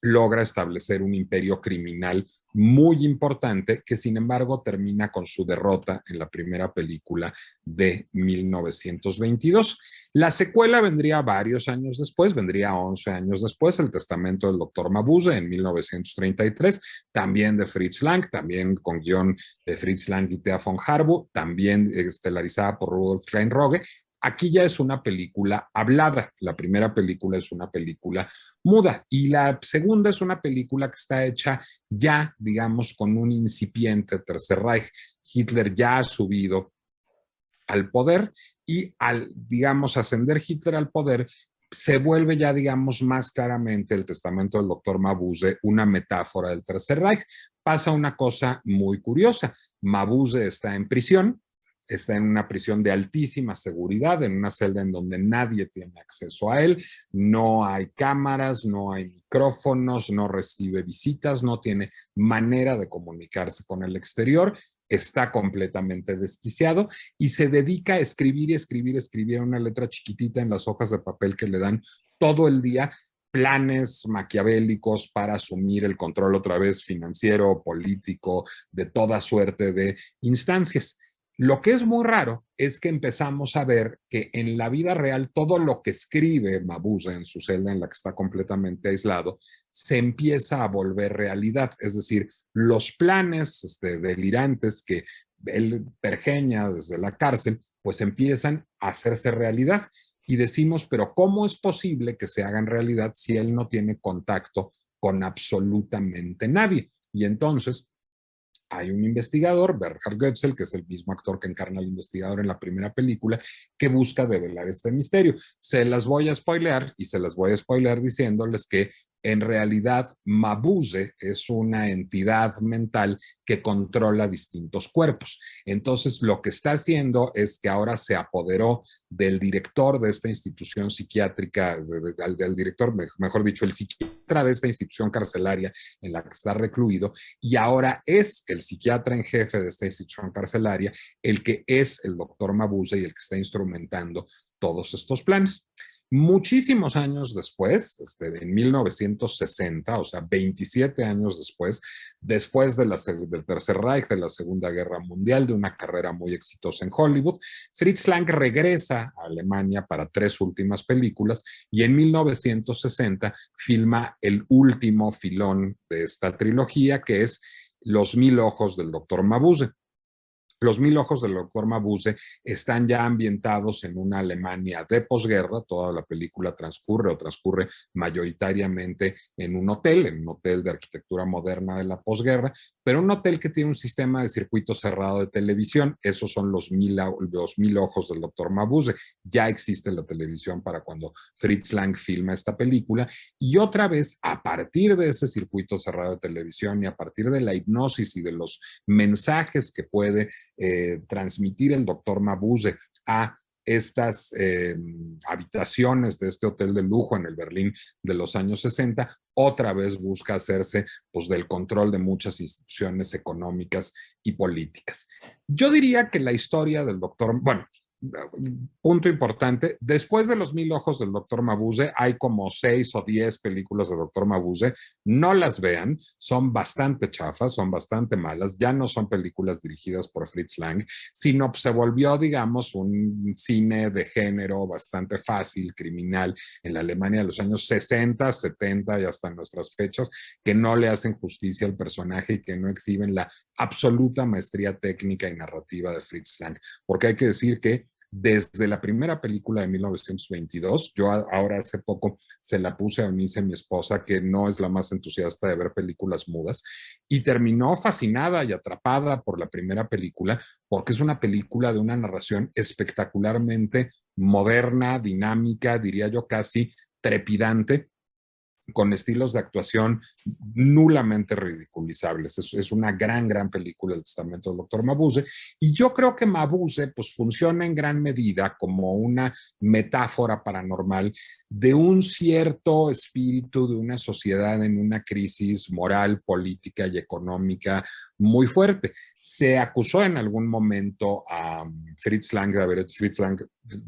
logra establecer un imperio criminal muy importante que sin embargo termina con su derrota en la primera película de 1922. La secuela vendría varios años después, vendría 11 años después, El testamento del doctor Mabuse en 1933, también de Fritz Lang, también con guión de Fritz Lang y Thea von Harbou, también estelarizada por Rudolf Klein-Rogge. Aquí ya es una película hablada, la primera película es una película muda y la segunda es una película que está hecha ya, digamos, con un incipiente Tercer Reich. Hitler ya ha subido al poder y al, digamos, ascender Hitler al poder, se vuelve ya, digamos, más claramente el testamento del doctor Mabuse una metáfora del Tercer Reich. Pasa una cosa muy curiosa. Mabuse está en prisión, está en una prisión de altísima seguridad, en una celda en donde nadie tiene acceso a él, no hay cámaras, no hay micrófonos, no recibe visitas, no tiene manera de comunicarse con el exterior, está completamente desquiciado y se dedica a escribir y escribir, escribir una letra chiquitita en las hojas de papel que le dan todo el día, planes maquiavélicos para asumir el control otra vez financiero, político, de toda suerte de instancias. Lo que es muy raro es que empezamos a ver que en la vida real todo lo que escribe Mabuse en su celda en la que está completamente aislado se empieza a volver realidad. Es decir, los planes delirantes que él pergeña desde la cárcel, pues empiezan a hacerse realidad. Y decimos, pero ¿cómo es posible que se hagan realidad si él no tiene contacto con absolutamente nadie? Y entonces hay un investigador, Bernhard Goetzel, que es el mismo actor que encarna al investigador en la primera película, que busca develar este misterio. Se las voy a spoilear y se las voy a spoilear diciéndoles que en realidad Mabuse es una entidad mental que controla distintos cuerpos. Entonces, lo que está haciendo es que ahora se apoderó del director de esta institución psiquiátrica, del director, mejor dicho, el psiquiatra de esta institución carcelaria en la que está recluido, y ahora es el psiquiatra en jefe de esta institución carcelaria el que es el doctor Mabuse y el que está instrumentando todos estos planes. Muchísimos años después, en 1960, o sea, 27 años después del Tercer Reich, de la Segunda Guerra Mundial, de una carrera muy exitosa en Hollywood, Fritz Lang regresa a Alemania para 3 últimas películas y en 1960 filma el último filón de esta trilogía, que es Los 1000 ojos del Dr. Mabuse. Los 1000 ojos del doctor Mabuse están ya ambientados en una Alemania de posguerra. Toda la película transcurre mayoritariamente en un hotel de arquitectura moderna de la posguerra, pero un hotel que tiene un sistema de circuito cerrado de televisión. Esos son los 1000 ojos del doctor Mabuse. Ya existe la televisión para cuando Fritz Lang filma esta película. Y otra vez, a partir de ese circuito cerrado de televisión y a partir de la hipnosis y de los mensajes que puede transmitir el doctor Mabuse a estas habitaciones de este hotel de lujo en el Berlín de los años 60, otra vez busca hacerse pues, del control de muchas instituciones económicas y políticas. Yo diría que la historia del doctor, bueno, punto importante, después de Los 1000 ojos del Dr. Mabuse hay como 6 o 10 películas de Dr. Mabuse. No las vean, son bastante chafas, son bastante malas, ya no son películas dirigidas por Fritz Lang, sino se volvió, digamos, un cine de género bastante fácil, criminal, en la Alemania de los años 60, 70 y hasta nuestras fechas, que no le hacen justicia al personaje y que no exhiben la absoluta maestría técnica y narrativa de Fritz Lang, porque hay que decir que desde la primera película de 1922, yo ahora hace poco se la puse a Eunice, mi esposa, que no es la más entusiasta de ver películas mudas, y terminó fascinada y atrapada por la primera película, porque es una película de una narración espectacularmente moderna, dinámica, diría yo casi trepidante, con estilos de actuación nulamente ridiculizables. Es una gran película, El Testamento del Dr. Mabuse, y yo creo que Mabuse pues funciona en gran medida como una metáfora paranormal de un cierto espíritu de una sociedad en una crisis moral, política y económica muy fuerte. Se acusó en algún momento a Fritz Lang de haber hecho, Fritz Lang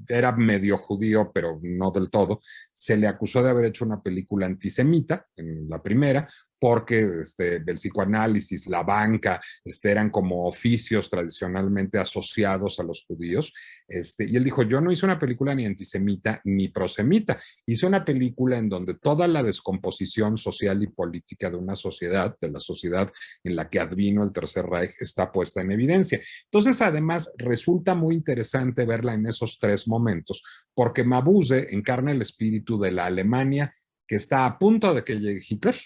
era medio judío, pero no del todo, se le acusó de haber hecho una película antisemita en la primera, porque el psicoanálisis, la banca, eran como oficios tradicionalmente asociados a los judíos. Y él dijo, yo no hice una película ni antisemita ni prosemita, hice una película en donde toda la descomposición social y política de una sociedad, de la sociedad en la que advino el Tercer Reich, está puesta en evidencia. Entonces, además, resulta muy interesante verla en esos 3 momentos, porque Mabuse encarna el espíritu de la Alemania que está a punto de que llegue Hitler,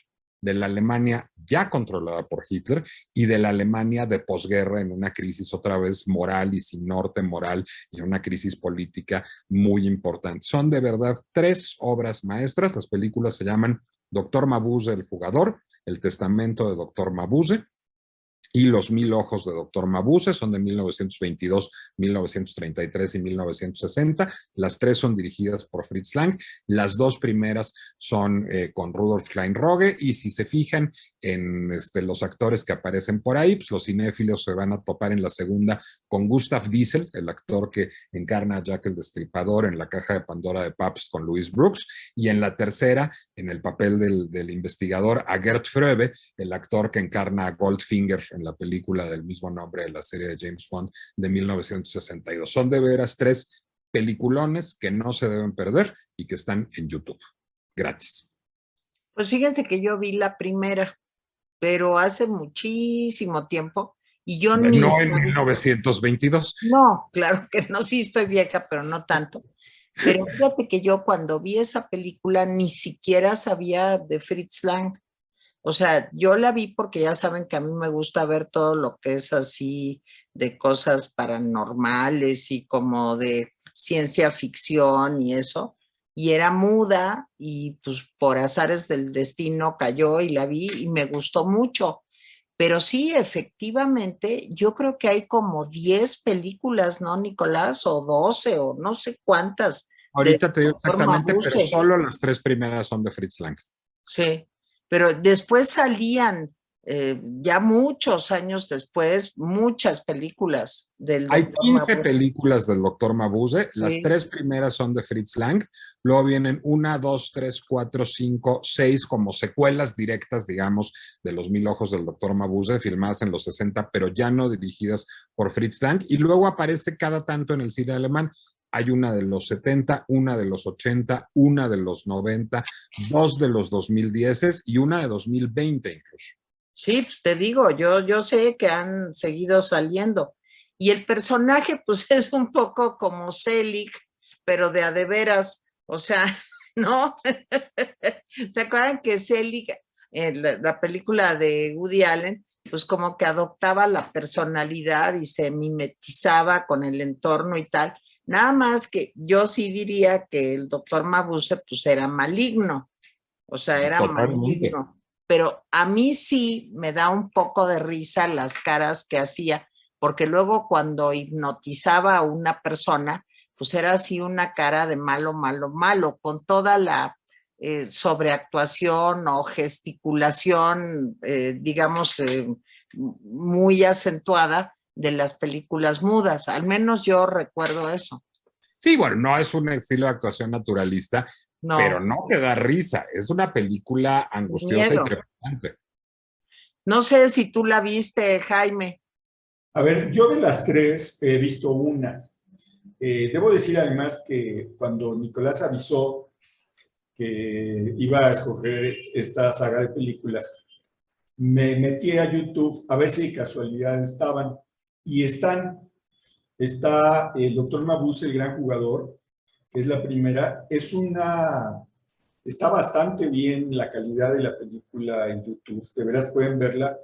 de la Alemania ya controlada por Hitler y de la Alemania de posguerra en una crisis otra vez moral y sin norte moral y una crisis política muy importante. Son de verdad 3 obras maestras. Las películas se llaman Doctor Mabuse, el jugador, El Testamento de Doctor Mabuse y Los 1000 ojos de Dr. Mabuse, son de 1922, 1933 y 1960. Las 3 son dirigidas por Fritz Lang. Las 2 primeras son con Rudolf Klein-Rogge, y si se fijan en los actores que aparecen por ahí, pues los cinéfilos se van a topar en la segunda con Gustav Diesel, el actor que encarna a Jack el Destripador en La Caja de Pandora de Pabst con Louis Brooks, y en la tercera, en el papel del investigador, a Gert Fröbe, el actor que encarna a Goldfinger en la película del mismo nombre de la serie de James Bond de 1962. Son de veras 3 peliculones que no se deben perder y que están en YouTube, gratis. Pues fíjense que yo vi la primera, pero hace muchísimo tiempo y yo ni... No en 1922. No, claro que no, sí estoy vieja, pero no tanto. Pero fíjate que yo cuando vi esa película ni siquiera sabía de Fritz Lang. O sea, yo la vi porque ya saben que a mí me gusta ver todo lo que es así de cosas paranormales y como de ciencia ficción y eso. Y era muda y pues por azares del destino cayó y la vi y me gustó mucho. Pero sí, efectivamente, yo creo que hay como 10 películas, ¿no, Nicolás? O 12 o no sé cuántas de Ahorita te digo Doctor exactamente, pero Mabuse. solo las tres primeras son de Fritz Lang. Sí, pero después salían, ya muchos años después, muchas películas del Hay Doctor 15 Mabuse. películas del Dr. Mabuse, las Sí, tres primeras son de Fritz Lang, luego vienen una, dos, tres, cuatro, cinco, seis como secuelas directas, digamos, de Los Mil Ojos del Dr. Mabuse, filmadas en los 60, pero ya no dirigidas por Fritz Lang, y luego aparece cada tanto en el cine alemán. Hay una de los 70, una de los 80, una de los 90, dos de los 2010 y una de 2020 incluso. sí, pues te digo, yo sé que han seguido saliendo. Y el personaje, pues es un poco como Selig, pero de a de veras, o sea, ¿no? ¿Se acuerdan que Selig, en la película de Woody Allen, pues como que adoptaba la personalidad y se mimetizaba con el entorno y tal? Nada más que yo sí diría que el doctor Mabuse, pues era maligno, o sea, era Totalmente. maligno. Pero a mí sí me da un poco de risa las caras que hacía, porque luego cuando hipnotizaba a una persona, pues era así una cara de malo, malo, malo, con toda la sobreactuación o gesticulación, digamos, muy acentuada de las películas mudas. Al menos yo recuerdo eso. Sí, bueno, no es un estilo de actuación naturalista, pero No, no te da risa. Es una película angustiosa y miedo. trepidante. No sé si tú la viste, Jaime. A ver, yo de las tres he visto una. Debo decir además que cuando Nicolás avisó que iba a escoger esta saga de películas, me metí a YouTube a ver si de casualidad estaban. Y están. Está el Doctor Mabuse, el gran jugador, que es la primera. Está bastante bien la calidad de la película en YouTube. De veras pueden verla.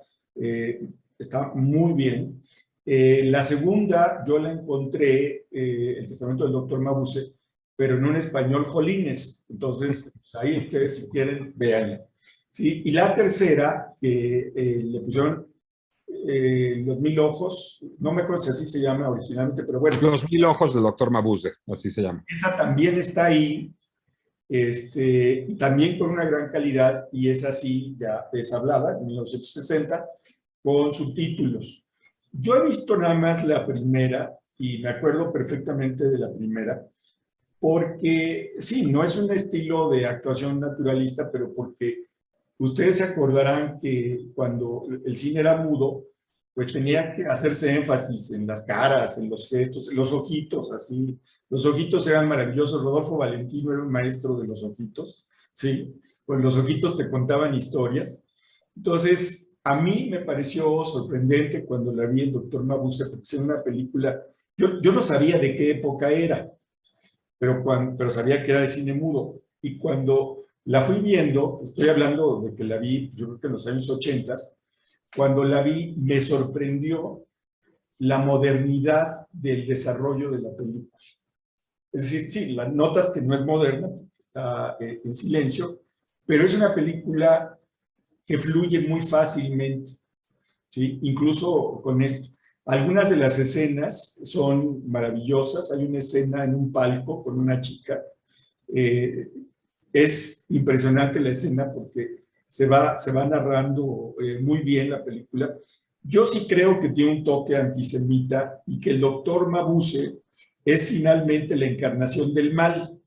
Está muy bien. La segunda, yo la encontré, El Testamento del Doctor Mabuse, pero en un español jolines. Entonces, pues ahí ustedes si quieren, véanla. ¿Sí? Y la tercera, que le pusieron Los Mil Ojos, no me acuerdo si así se llama originalmente, pero bueno, Los Mil Ojos del Doctor Mabuse, así se llama. esa también está ahí, y también con una gran calidad, y es así, ya es hablada, en 1960, con subtítulos. Yo he visto nada más la primera, y me acuerdo perfectamente de la primera, porque sí, no es un estilo de actuación naturalista, pero porque ustedes se acordarán que cuando el cine era mudo, pues tenía que hacerse énfasis en las caras, en los gestos, en los ojitos, así. Los ojitos eran maravillosos. Rodolfo Valentino era un maestro de los ojitos, ¿sí? Pues los ojitos te contaban historias. Entonces, a mí me pareció sorprendente cuando la vi el Doctor Mabuse, porque es una película, yo no sabía de qué época era, pero sabía que era de cine mudo. Y cuando la fui viendo, estoy hablando de que la vi, pues, yo creo que en los años 80, cuando la vi me sorprendió la modernidad del desarrollo de la película. Es decir, sí, las notas que no es moderna, está en silencio, pero es una película que fluye muy fácilmente, ¿sí? Incluso con esto. Algunas de las escenas son maravillosas. Hay una escena en un palco con una chica. Eh, es impresionante la escena porque se va narrando muy bien la película. Yo sí creo que tiene un toque antisemita y que el doctor Mabuse es finalmente la encarnación del mal.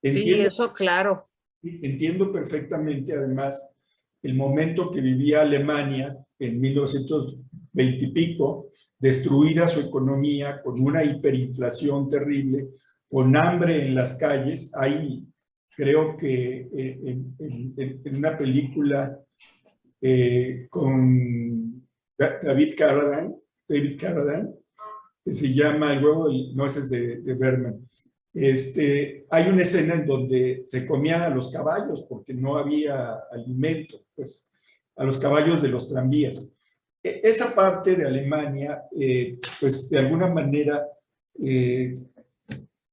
Sí, Entiendo, eso claro. entiendo perfectamente, además, el momento que vivía Alemania en 1920 y pico, destruida su economía, con una hiperinflación terrible, con hambre en las calles. Hay, creo que en una película con David Carradine, que se llama El huevo del, no, ese es de Berman. Hay una escena en donde se comían a los caballos porque no había alimento, pues. a los caballos de los tranvías. Esa parte de Alemania, pues de alguna manera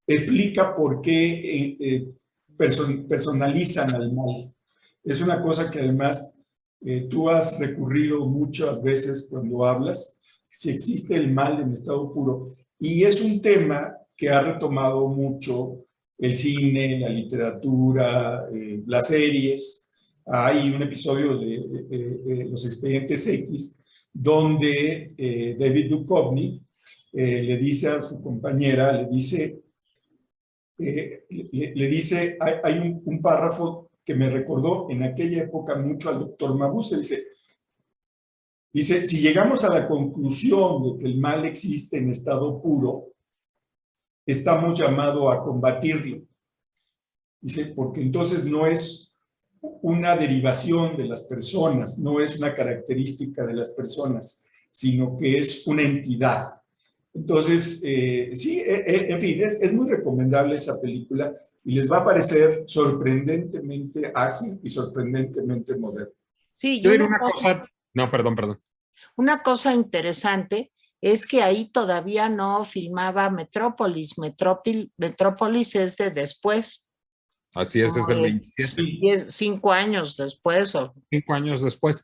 explica por qué personalizan al mal. Es una cosa que además tú has recurrido muchas veces cuando hablas, si existe el mal en estado puro, y es un tema que ha retomado mucho el cine, la literatura, las series. Hay un episodio de Los Expedientes X donde David Duchovny le dice a su compañera, le dice, hay un párrafo que me recordó en aquella época mucho al doctor Mabuse, dice, si llegamos a la conclusión de que el mal existe en estado puro, estamos llamados a combatirlo. Dice, porque entonces no es una derivación de las personas, no es una característica de las personas, sino que es una entidad. Entonces, sí, en fin, es muy recomendable esa película y les va a parecer sorprendentemente ágil y sorprendentemente moderno. Sí, Yo diré una cosa, no, perdón. Una cosa interesante es que ahí todavía no filmaba Metrópolis. Metrópolis es de después. Así es, desde el 27. Y es 5 años después. 5 años después.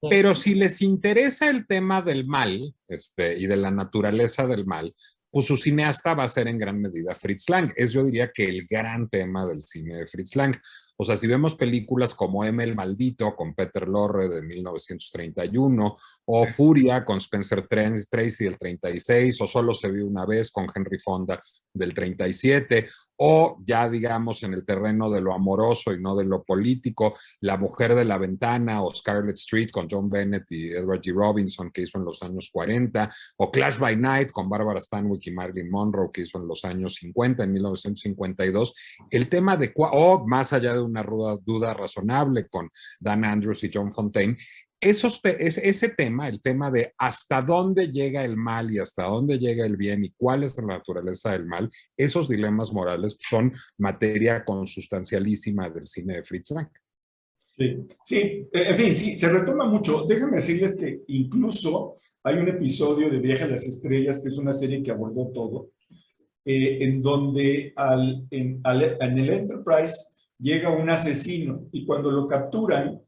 Pero si les interesa el tema del mal, y de la naturaleza del mal, pues su cineasta va a ser en gran medida Fritz Lang. Es, yo diría, que el gran tema del cine de Fritz Lang. O sea, si vemos películas como M el Maldito con Peter Lorre de 1931, o Furia con Spencer Tracy del 36, o Solo se vio una vez con Henry Fonda del 37, o ya digamos en el terreno de lo amoroso y no de lo político, La mujer de la ventana o Scarlet Street con John Bennett y Edward G. Robinson que hizo en los años 40, o Clash by Night con Barbara Stanwyck y Marilyn Monroe que hizo en los años 50, en 1952, el tema de, o Más allá de una duda razonable con Dan Andrews y John Fontaine, ese tema, el tema de hasta dónde llega el mal y hasta dónde llega el bien y cuál es la naturaleza del mal, esos dilemas morales son materia consustancialísima del cine de Fritz Lang. Sí, en fin, sí, se retoma mucho. Déjenme decirles que incluso hay un episodio de Viaje a las Estrellas, que es una serie que abordó todo, en donde en el Enterprise llega un asesino y cuando lo capturan,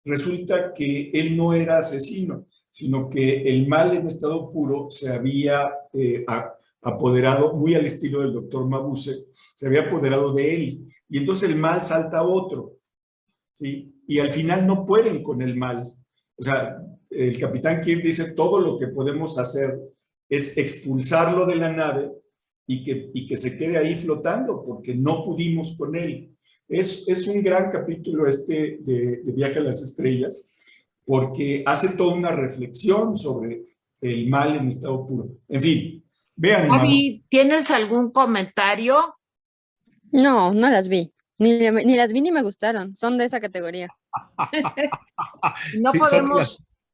resulta que él no era asesino, sino que el mal en estado puro se había apoderado, muy al estilo del doctor Mabuse, se había apoderado de él. Y entonces el mal salta a otro, ¿sí? Y al final no pueden con el mal. O sea, el capitán Kirk dice, todo lo que podemos hacer es expulsarlo de la nave y que se quede ahí flotando, porque no pudimos con él. Es un gran capítulo de Viaje a las Estrellas, porque hace toda una reflexión sobre el mal en estado puro. En fin, vean. Gaby, ¿tienes algún comentario? No, no las vi. Ni las vi ni me gustaron. Son de esa categoría. No, sí,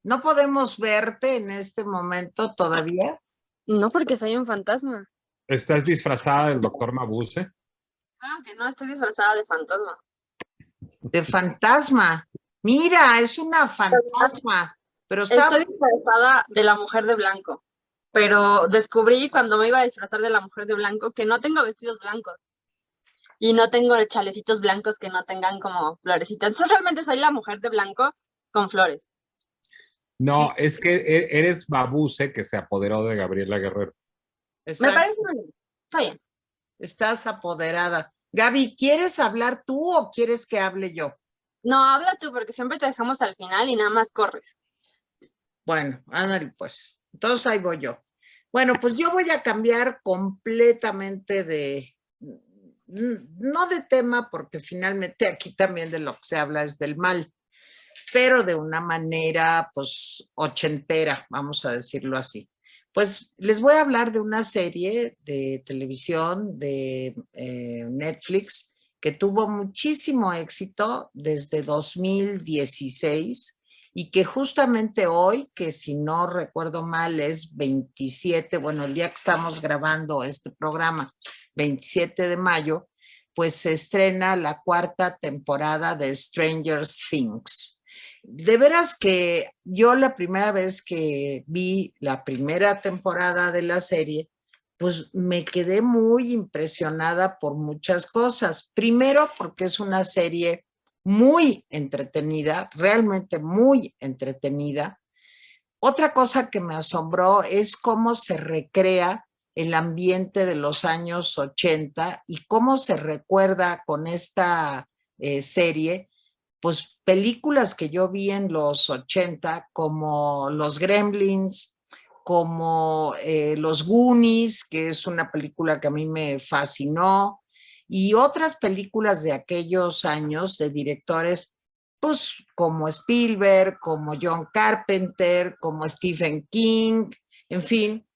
no podemos verte en este momento todavía. No, porque soy un fantasma. ¿Estás disfrazada del doctor Mabuse? Claro que no, estoy disfrazada de fantasma. De fantasma. Mira, es una fantasma. Pero estoy disfrazada de la mujer de blanco. Pero descubrí cuando me iba a disfrazar de la mujer de blanco que no tengo vestidos blancos. Y no tengo chalecitos blancos que no tengan como florecitas. Entonces realmente soy la mujer de blanco con flores. No, es que eres Mabuse que se apoderó de Gabriela Guerrero. Exacto. Me parece bien. Está bien. Estás apoderada. Gaby, ¿quieres hablar tú o quieres que hable yo? No, habla tú, porque siempre te dejamos al final y nada más corres. Bueno, ándale pues. Entonces ahí voy yo. Bueno, pues yo voy a cambiar completamente no de tema, porque finalmente aquí también de lo que se habla es del mal, pero de una manera pues ochentera, vamos a decirlo así. Pues les voy a hablar de una serie de televisión de Netflix que tuvo muchísimo éxito desde 2016 y que justamente hoy, que si no recuerdo mal es 27, bueno, el día que estamos grabando este programa, 27 de mayo, pues se estrena la 4ª temporada de Stranger Things. de veras que yo la primera vez que vi la primera temporada de la serie, pues me quedé muy impresionada por muchas cosas. Primero, porque es una serie muy entretenida, realmente muy entretenida. Otra cosa que me asombró es cómo se recrea el ambiente de los años 80 y cómo se recuerda con esta serie, pues películas que yo vi en los 80 como Los Gremlins, como Los Goonies, que es una película que a mí me fascinó, y otras películas de aquellos años de directores pues como Spielberg, como John Carpenter, como Stephen King, en fin,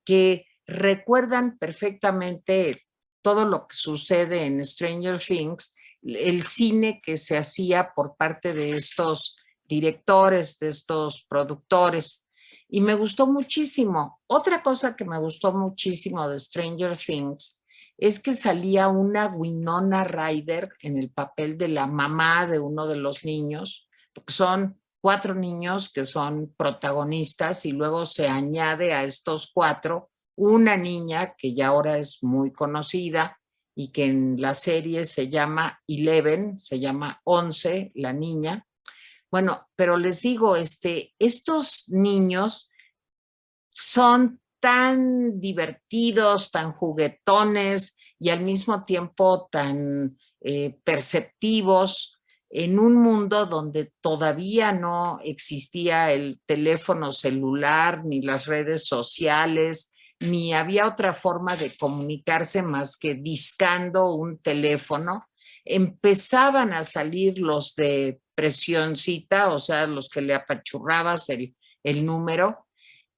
que recuerdan perfectamente todo lo que sucede en Stranger Things, el cine que se hacía por parte de estos directores, de estos productores. Y me gustó muchísimo. Otra cosa que me gustó muchísimo de Stranger Things es que salía una Winona Ryder en el papel de la mamá de uno de los niños, porque son 4 niños que son protagonistas y luego se añade a estos 4 una niña que ya ahora es muy conocida y que en la serie se llama 11, se llama 11 la niña. Bueno, pero les digo, estos niños son tan divertidos, tan juguetones y al mismo tiempo tan perceptivos en un mundo donde todavía no existía el teléfono celular, ni las redes sociales, ni había otra forma de comunicarse más que discando un teléfono. Empezaban a salir los de presioncita, o sea, los que le apachurrabas el número,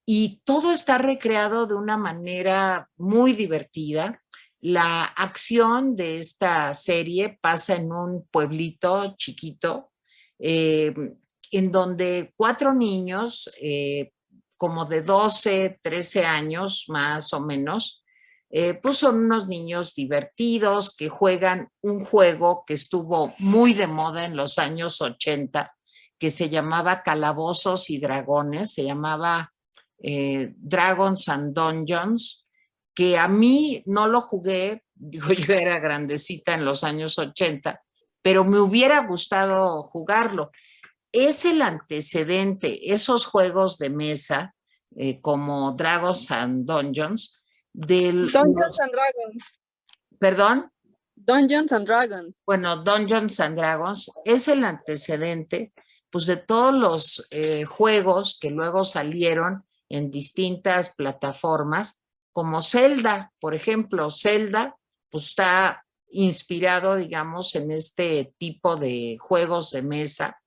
y todo está recreado de una manera muy divertida. La acción de esta serie pasa en un pueblito chiquito, eh, en donde 4 niños, como de 12, 13 años más o menos, pues son unos niños divertidos que juegan un juego que estuvo muy de moda en los años 80, que se llamaba Calabozos y Dragones, se llamaba Dragons and Dungeons, que a mí no lo jugué, digo, yo era grandecita en los años 80, pero me hubiera gustado jugarlo. Es el antecedente, esos juegos de mesa, como Dragons and Dungeons, Dungeons and Dragons. ¿Perdón? Dungeons and Dragons. Bueno, Dungeons and Dragons es el antecedente, pues, de todos los juegos que luego salieron en distintas plataformas, como Zelda, por ejemplo. Zelda, pues, está inspirado, digamos, en este tipo de juegos de mesa.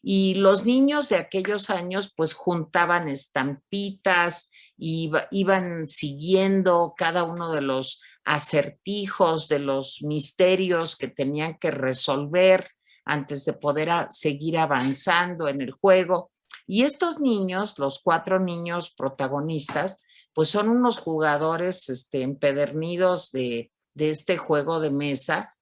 Y los niños de aquellos años, pues, juntaban estampitas, iban siguiendo cada uno de los acertijos, de los misterios que tenían que resolver antes de poder seguir avanzando en el juego. Y estos niños, los 4 niños protagonistas, pues son unos jugadores empedernidos de este juego de mesa,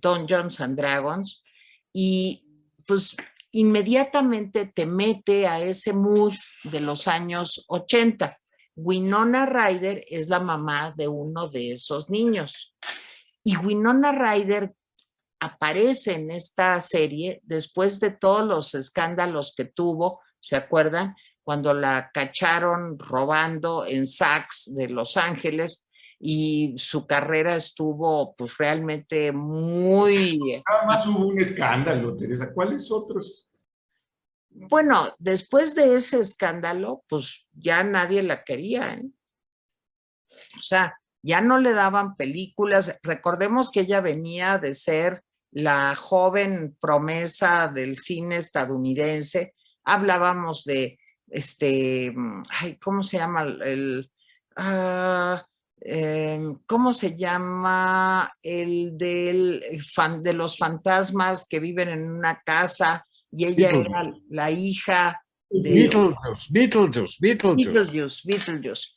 Dungeons and Dragons, y pues inmediatamente te mete a ese mood de los años 80. Winona Ryder es la mamá de uno de esos niños. Y Winona Ryder aparece en esta serie después de todos los escándalos que tuvo, ¿se acuerdan? Cuando la cacharon robando en Saks de Los Ángeles y su carrera estuvo pues realmente muy... Nada más hubo un escándalo, Teresa. ¿Cuáles otros? Bueno, después de ese escándalo, pues ya nadie la quería, ¿eh? O sea, ya no le daban películas. Recordemos que ella venía de ser la joven promesa del cine estadounidense. Hablábamos de, ay, ¿cómo se llama? ¿Cómo se llama? El de los fantasmas que viven en una casa y ella era la hija Beetlejuice. Beetlejuice.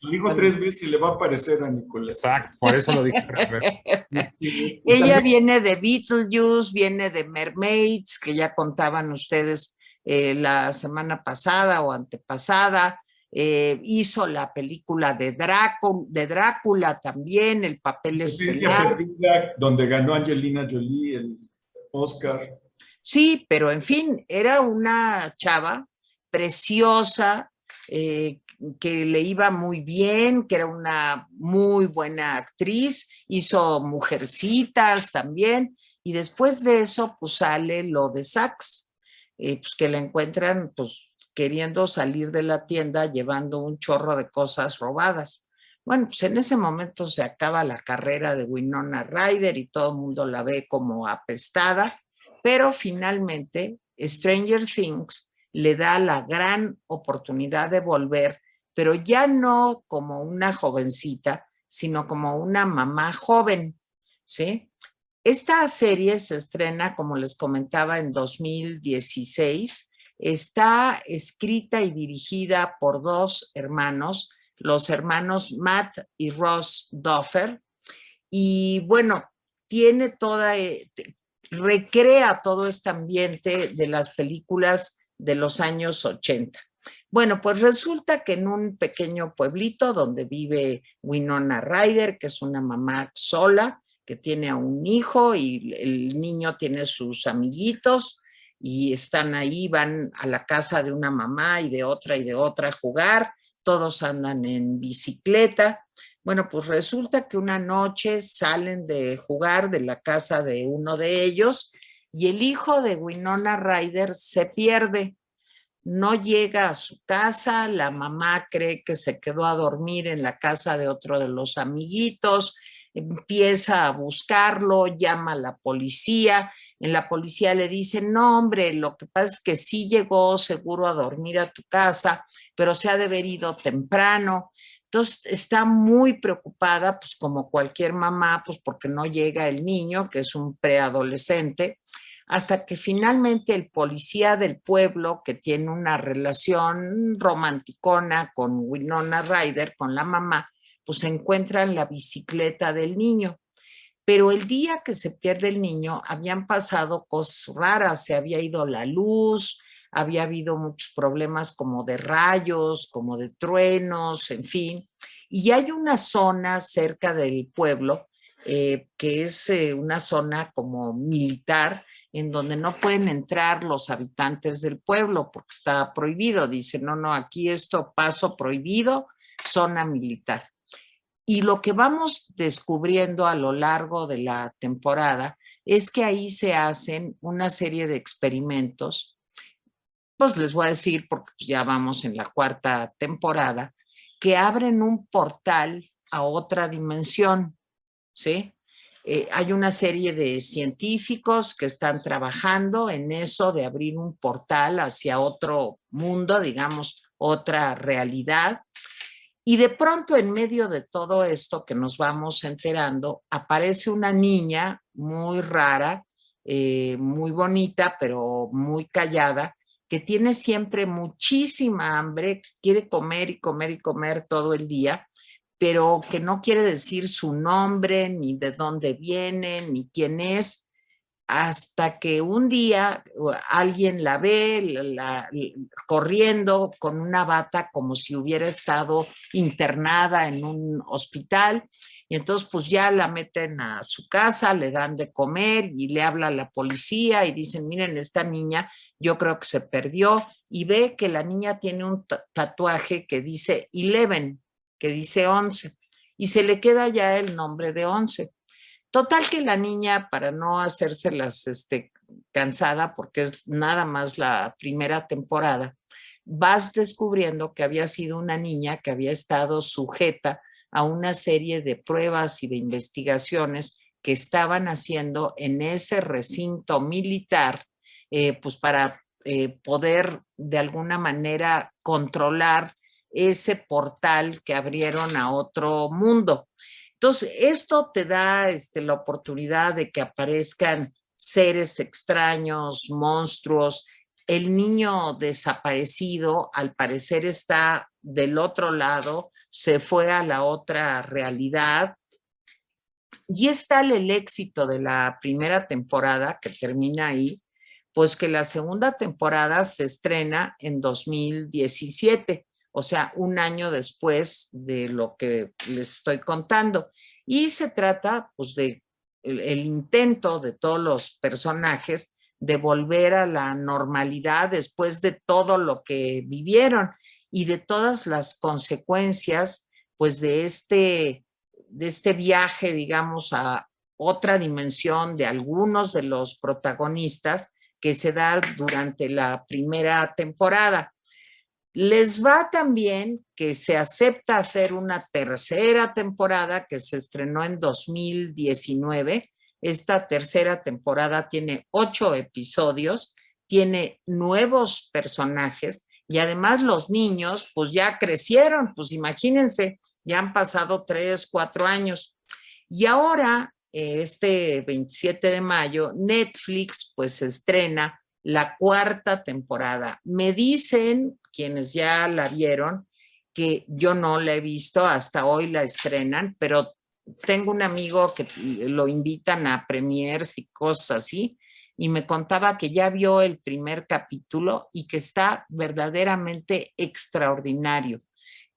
Lo dijo Bueno, 3 veces y le va a parecer a Nicolás. Exacto, por eso lo dije 3 veces. Y ella también viene de Beetlejuice, viene de Mermaids, que ya contaban ustedes la semana pasada o antepasada. Hizo la película de Drácula también, el papel Inocencia estelar. Perdida, donde ganó Angelina Jolie el Oscar. Sí, pero en fin, era una chava preciosa, que le iba muy bien, que era una muy buena actriz, hizo Mujercitas también, y después de eso, pues sale lo de Saks, pues que la encuentran, pues queriendo salir de la tienda llevando un chorro de cosas robadas. Bueno, pues en ese momento se acaba la carrera de Winona Ryder y todo el mundo la ve como apestada, pero finalmente Stranger Things le da la gran oportunidad de volver, pero ya no como una jovencita, sino como una mamá joven, ¿sí? Esta serie se estrena, como les comentaba, en 2016. Está escrita y dirigida por dos hermanos, los hermanos Matt y Ross Duffer. Y bueno, tiene toda, recrea todo este ambiente de las películas de los años 80. Bueno, pues resulta que en un pequeño pueblito donde vive Winona Ryder, que es una mamá sola, que tiene a un hijo y el niño tiene sus amiguitos y están ahí, van a la casa de una mamá y de otra a jugar, todos andan en bicicleta. Bueno, pues resulta que una noche salen de jugar de la casa de uno de ellos y el hijo de Winona Ryder se pierde, no llega a su casa, la mamá cree que se quedó a dormir en la casa de otro de los amiguitos, empieza a buscarlo, llama a la policía, en la policía le dicen, no hombre, lo que pasa es que sí llegó seguro a dormir a tu casa, pero se ha de haber ido temprano. Entonces está muy preocupada, pues como cualquier mamá, pues porque no llega el niño, que es un preadolescente, hasta que finalmente el policía del pueblo, que tiene una relación romanticona con Winona Ryder, con la mamá, pues encuentran la bicicleta del niño. Pero el día que se pierde el niño, habían pasado cosas raras, se había ido la luz, había habido muchos problemas como de rayos, como de truenos, en fin. Y hay una zona cerca del pueblo, que es una zona como militar, en donde no pueden entrar los habitantes del pueblo porque está prohibido. Dice, no, no, aquí esto paso prohibido, zona militar. Y lo que vamos descubriendo a lo largo de la temporada es que ahí se hacen una serie de experimentos, pues les voy a decir, porque ya vamos en la cuarta temporada, que abren un portal a otra dimensión, ¿sí? Hay una serie de científicos que están trabajando en eso de abrir un portal hacia otro mundo, digamos, otra realidad. Y de pronto, en medio de todo esto que nos vamos enterando, aparece una niña muy rara, muy bonita, pero muy callada, que tiene siempre muchísima hambre, quiere comer y comer y comer todo el día, pero que no quiere decir su nombre, ni de dónde viene, ni quién es, hasta que un día alguien la ve corriendo con una bata como si hubiera estado internada en un hospital, y entonces pues ya la meten a su casa, le dan de comer y le habla a la policía y dicen, miren, esta niña yo creo que se perdió, y ve que la niña tiene un tatuaje que dice 11, que dice 11, y se le queda ya el nombre de 11. Total que la niña, para no hacérselas cansada, porque es nada más la primera temporada, vas descubriendo que había sido una niña que había estado sujeta a una serie de pruebas y de investigaciones que estaban haciendo en ese recinto militar, pues para poder de alguna manera controlar ese portal que abrieron a otro mundo. Entonces, esto te da la oportunidad de que aparezcan seres extraños, monstruos, el niño desaparecido al parecer está del otro lado, se fue a la otra realidad. Y es tal el éxito de la primera temporada que termina ahí, pues que la segunda temporada se estrena en 2017, o sea, un año después de lo que les estoy contando. Y se trata, pues, de el intento de todos los personajes de volver a la normalidad después de todo lo que vivieron y de todas las consecuencias, pues, de este viaje, digamos, a otra dimensión de algunos de los protagonistas que se da durante la primera temporada. Les va también que se acepta hacer una tercera temporada que se estrenó en 2019. Esta tercera temporada tiene 8 episodios, tiene nuevos personajes y además los niños pues ya crecieron, pues imagínense, ya han pasado 3, 4 años. Y ahora, este 27 de mayo, Netflix pues estrena la 4ª temporada. Me dicen, quienes ya la vieron, que yo no la he visto, hasta hoy la estrenan, pero tengo un amigo que lo invitan a premiers y cosas así, y me contaba que ya vio el primer capítulo y que está verdaderamente extraordinario,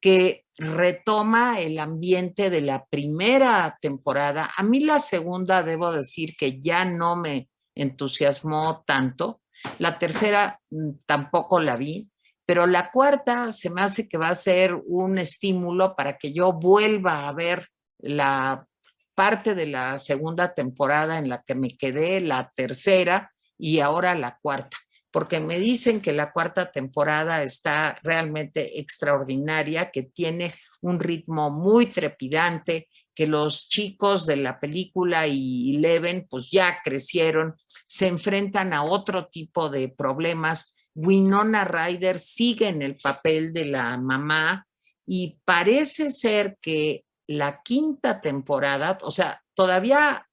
que retoma el ambiente de la primera temporada. A mí la segunda, debo decir que ya no me entusiasmó tanto. La tercera tampoco la vi, pero la 4ª se me hace que va a ser un estímulo para que yo vuelva a ver la parte de la segunda temporada en la que me quedé, la tercera y ahora la 4ª, porque me dicen que la 4ª temporada está realmente extraordinaria, que tiene un ritmo muy trepidante, que los chicos de la película y Eleven pues ya crecieron, se enfrentan a otro tipo de problemas. Winona Ryder sigue en el papel de la mamá y parece ser que la 5ª temporada, o sea, todavía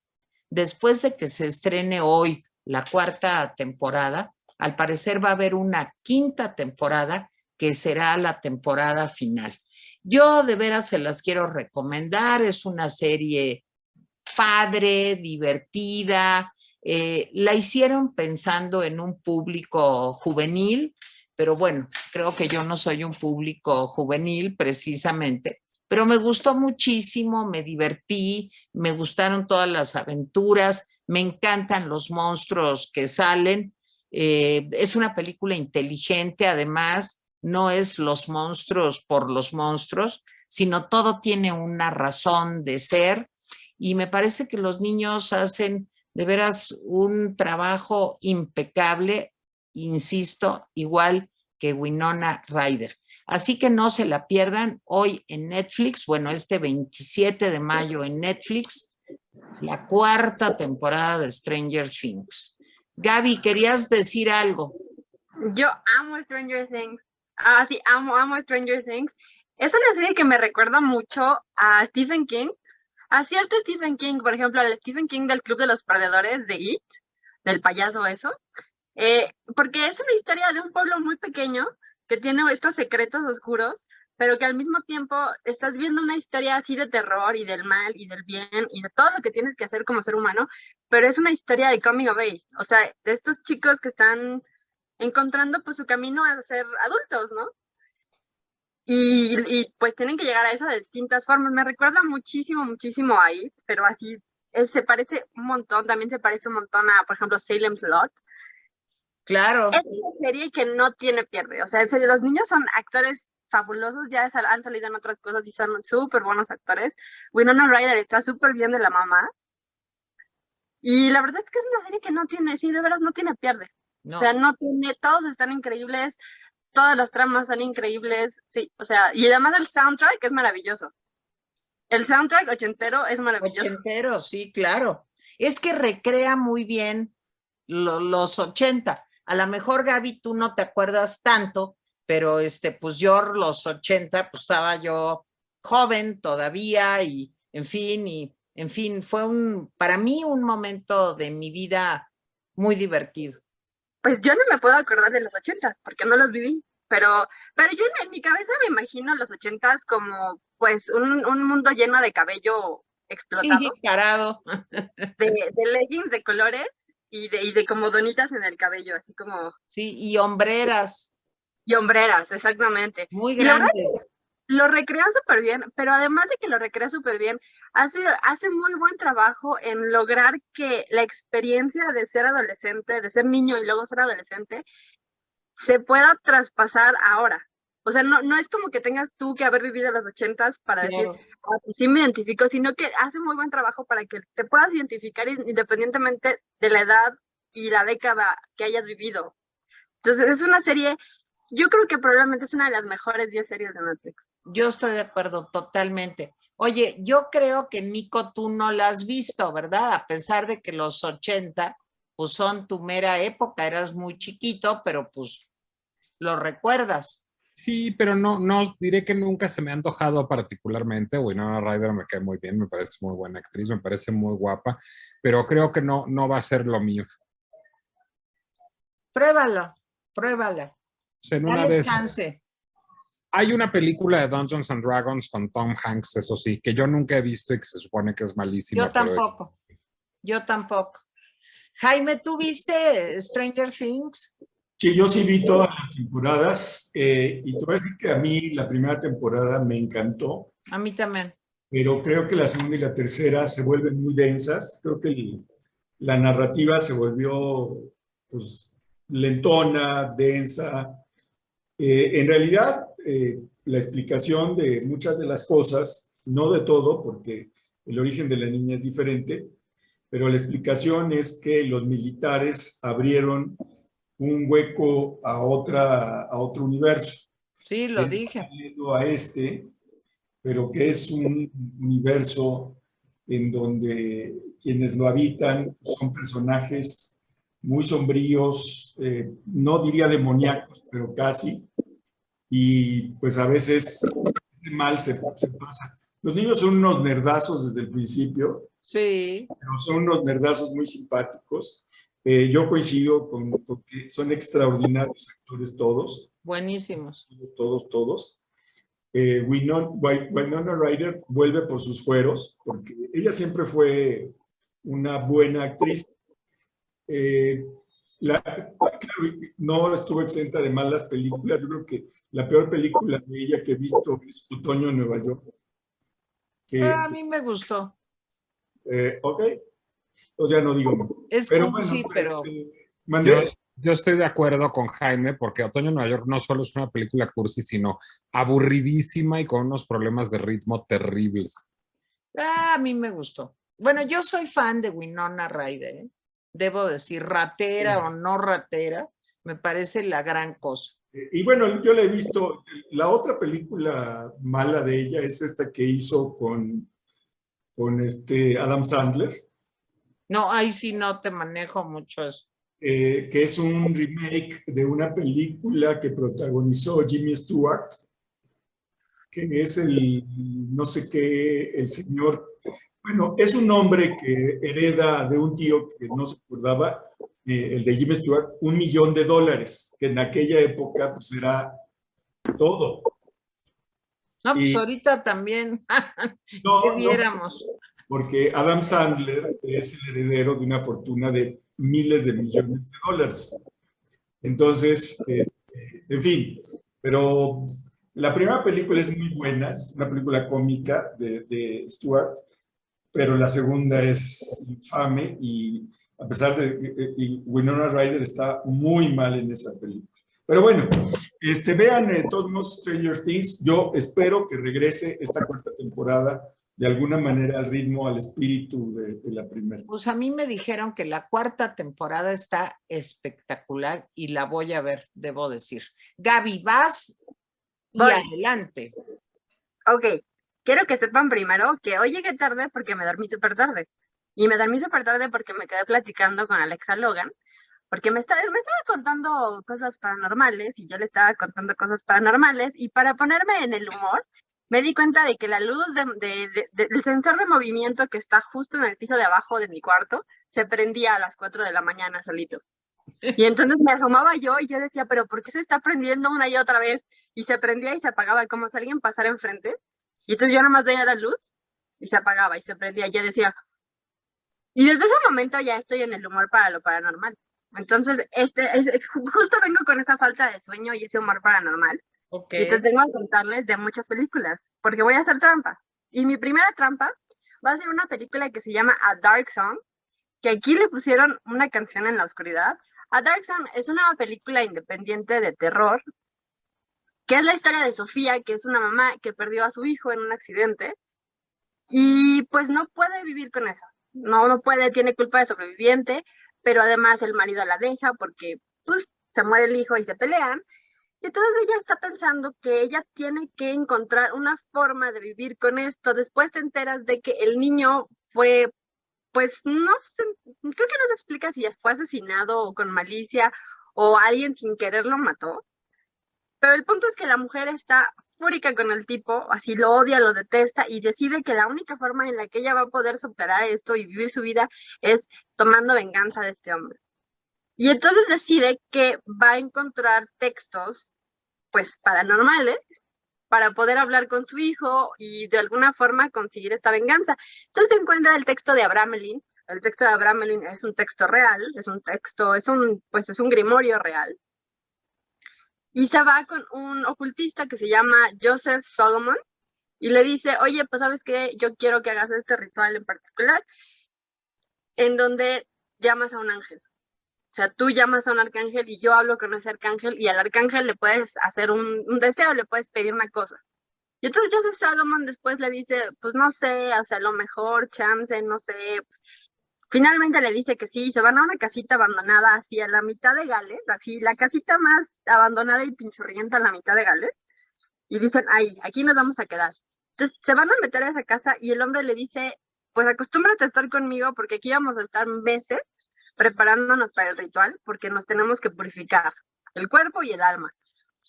después de que se estrene hoy la 4ª temporada, al parecer va a haber una 5ª temporada que será la temporada final. Yo de veras se las quiero recomendar, es una serie padre, divertida, la hicieron pensando en un público juvenil, pero bueno, creo que yo no soy un público juvenil precisamente, pero me gustó muchísimo, me divertí, me gustaron todas las aventuras, me encantan los monstruos que salen. Es una película inteligente, además, no es los monstruos por los monstruos, sino todo tiene una razón de ser y me parece que los niños hacen de veras un trabajo impecable, insisto, igual que Winona Ryder. Así que no se la pierdan hoy en Netflix, bueno, este 27 de mayo en Netflix, la 4ª temporada de Stranger Things. Gaby, ¿querías decir algo? Yo amo Stranger Things. Ah, sí, amo Stranger Things. Es una serie que me recuerda mucho a Stephen King. A cierto Stephen King, por ejemplo, al Stephen King del Club de los Perdedores, de It, del payaso eso. Porque es una historia de un pueblo muy pequeño que tiene estos secretos oscuros, pero que al mismo tiempo estás viendo una historia así de terror y del mal y del bien y de todo lo que tienes que hacer como ser humano, pero es una historia de coming of age, o sea, de estos chicos que encontrando pues su camino a ser adultos, ¿no? Y pues tienen que llegar a eso de distintas formas. Me recuerda muchísimo, muchísimo a It, pero así se parece un montón, también se parece un montón a, por ejemplo, Salem's Lot. Claro. Es una serie que no tiene pierde, o sea, en serio, los niños son actores fabulosos, ya han salido en otras cosas y son súper buenos actores. Winona Ryder está súper bien de la mamá. Y la verdad es que es una serie que no tiene, sí, de veras no tiene pierde. No. O sea, no tiene, todos están increíbles, todas las tramas son increíbles, sí, o sea, y además el soundtrack es maravilloso. El soundtrack ochentero es maravilloso. Ochentero, sí, claro. Es que recrea muy bien los 80. A lo mejor, Gaby, tú no te acuerdas tanto, pero pues yo los 80, pues estaba yo joven todavía y en fin, fue para mí un momento de mi vida muy divertido. pues yo no me puedo acordar de los 80s porque no los viví, pero yo en mi cabeza me imagino los 80s como pues un mundo lleno de cabello explotado, Sí, parado. de leggings de colores y de como donitas en el cabello, así como... Sí, y hombreras Y hombreras, exactamente. muy Y la verdad grandes. lo recrea súper bien, pero además de que lo recrea súper bien, hace muy buen trabajo en lograr que la experiencia de ser adolescente, de ser niño y luego ser adolescente, se pueda traspasar ahora. O sea, no es como que tengas tú que haber vivido los 80s para decir, Claro. pues sí me identifico, sino que hace muy buen trabajo para que te puedas identificar independientemente de la edad y la década que hayas vivido. Entonces, es una serie, yo creo que probablemente es una de las mejores 10 series de Netflix. Yo estoy de acuerdo totalmente. Oye, yo creo que Nico, tú no la has visto, ¿verdad? A pesar de que los 80, pues son tu mera época, eras muy chiquito, pero pues lo recuerdas. Sí, pero no diré que nunca se me ha antojado particularmente. Winona Ryder me cae muy bien, me parece muy buena actriz, me parece muy guapa, pero creo que no va a ser lo mío. Pruébalo, pruébala. O sea, en una Dale de esas. chance. Hay una película de Dungeons and Dragons con Tom Hanks, eso sí, que yo nunca he visto y que se supone que es malísima. Yo tampoco. Yo tampoco. Jaime, ¿tú viste Stranger Things? Sí, yo sí vi todas las temporadas y te voy a decir que a mí la primera temporada me encantó, A mí también. pero creo que la segunda y la tercera se vuelven muy densas. Creo que la narrativa se volvió pues, lentona, densa. En realidad, la explicación de muchas de las cosas, no de todo, porque el origen de la niña es diferente, pero la explicación es que los militares abrieron un hueco a otro universo, Sí, que lo es dije. paralelo a este, pero que es un universo en donde quienes lo habitan son personajes muy sombríos, no diría demoníacos, pero casi, y pues a veces ese mal se pasa. Los niños son unos nerdazos desde el principio, Sí, pero son unos nerdazos muy simpáticos. Yo coincido con que son extraordinarios actores todos, buenísimos. todos. Winona Ryder vuelve por sus fueros, porque ella siempre fue una buena actriz. Eh, claro, no estuvo exenta de malas películas. Yo creo que la peor película de ella que he visto es Otoño en Nueva York. A mí me gustó. Ok, o sea, no digo más. Es Pero bueno, cursi, pero Yo, mandé. yo estoy de acuerdo con Jaime porque Otoño en Nueva York no solo es una película cursi, sino aburridísima y con unos problemas de ritmo terribles. a mí me gustó. Bueno, yo soy fan de Winona Ryder, ¿eh? Debo decir, ratera o no ratera, me parece la gran cosa. Y bueno, yo la he visto. La otra película mala de ella es esta que hizo con este Adam Sandler, No, ahí sí no te manejo mucho eso. que es un remake de una película que protagonizó Jimmy Stewart, que es el, no sé qué, el señor, bueno, es un hombre que hereda de un tío que no se acordaba, el de Jimmy Stewart, $1,000,000, que en aquella época pues era todo. No, pues Y ahorita también, ¿qué no, diéramos? porque Adam Sandler es el heredero de una fortuna de miles de millones de dólares. Entonces, en fin, pero la primera película es muy buena, es una película cómica de Stewart, pero la segunda es infame y a pesar de y Winona Ryder está muy mal en esa película. Pero bueno, vean todos los Stranger Things. Yo espero que regrese esta cuarta temporada de alguna manera al ritmo, al espíritu de la primera. Pues a mí me dijeron que la cuarta temporada está espectacular y la voy a ver, debo decir. Gaby, vas y Voy. adelante. Ok, quiero que sepan primero que hoy llegué tarde porque me dormí súper tarde. Y me dormí súper tarde porque me quedé platicando con Alexa Logan, porque me estaba contando cosas paranormales y yo le estaba contando cosas paranormales y para ponerme en el humor, me di cuenta de que la luz del sensor de movimiento que está justo en el piso de abajo de mi cuarto se prendía a las 4 de la mañana solito. Y entonces me asomaba yo y yo decía, pero ¿por qué se está prendiendo una y otra vez? Y se prendía y se apagaba, como si alguien pasara enfrente. Y entonces yo nada más veía la luz y se apagaba y se prendía. Y yo decía, y desde ese momento ya estoy en el humor para lo paranormal. Entonces, justo vengo con esa falta de sueño y ese humor paranormal. Ok. Y entonces vengo a contarles de muchas películas, porque voy a hacer trampa. Y mi primera trampa va a ser una película que se llama A Dark Song, que aquí le pusieron una canción en la oscuridad. A Dark Song es una película independiente de terror, que es la historia de Sofía, que es una mamá que perdió a su hijo en un accidente y pues no puede vivir con eso. No puede, tiene culpa de sobreviviente, pero además el marido la deja porque pues se muere el hijo y se pelean. Y entonces ella está pensando que ella tiene que encontrar una forma de vivir con esto. Después te enteras de que el niño fue, pues no sé, creo que no se explica si fue asesinado o con malicia o alguien sin querer lo mató. Pero el punto es que la mujer está fúrica con el tipo, así lo odia, lo detesta y decide que la única forma en la que ella va a poder superar esto y vivir su vida es tomando venganza de este hombre. Y entonces decide que va a encontrar textos, pues, paranormales para poder hablar con su hijo y de alguna forma conseguir esta venganza. Entonces encuentra el texto de Abramelin. El texto de Abramelin es un texto real, pues es un grimorio real. Y se va con un ocultista que se llama Joseph Solomon y le dice, oye, pues sabes qué, yo quiero que hagas este ritual en particular en donde llamas a un ángel. O sea, tú llamas a un arcángel y yo hablo con ese arcángel y al arcángel le puedes hacer un deseo, le puedes pedir una cosa. Y entonces Joseph Solomon después le dice, pues no sé, o sea, a lo mejor, chance, no sé. Pues, finalmente le dice que sí, se van a una casita abandonada así a la mitad de Gales, así la casita más abandonada y pinchurrienta a la mitad de Gales. Y dicen, ay, aquí nos vamos a quedar. Entonces se van a meter a esa casa y el hombre le dice, pues acostúmbrate a estar conmigo porque aquí vamos a estar meses preparándonos para el ritual porque nos tenemos que purificar el cuerpo y el alma.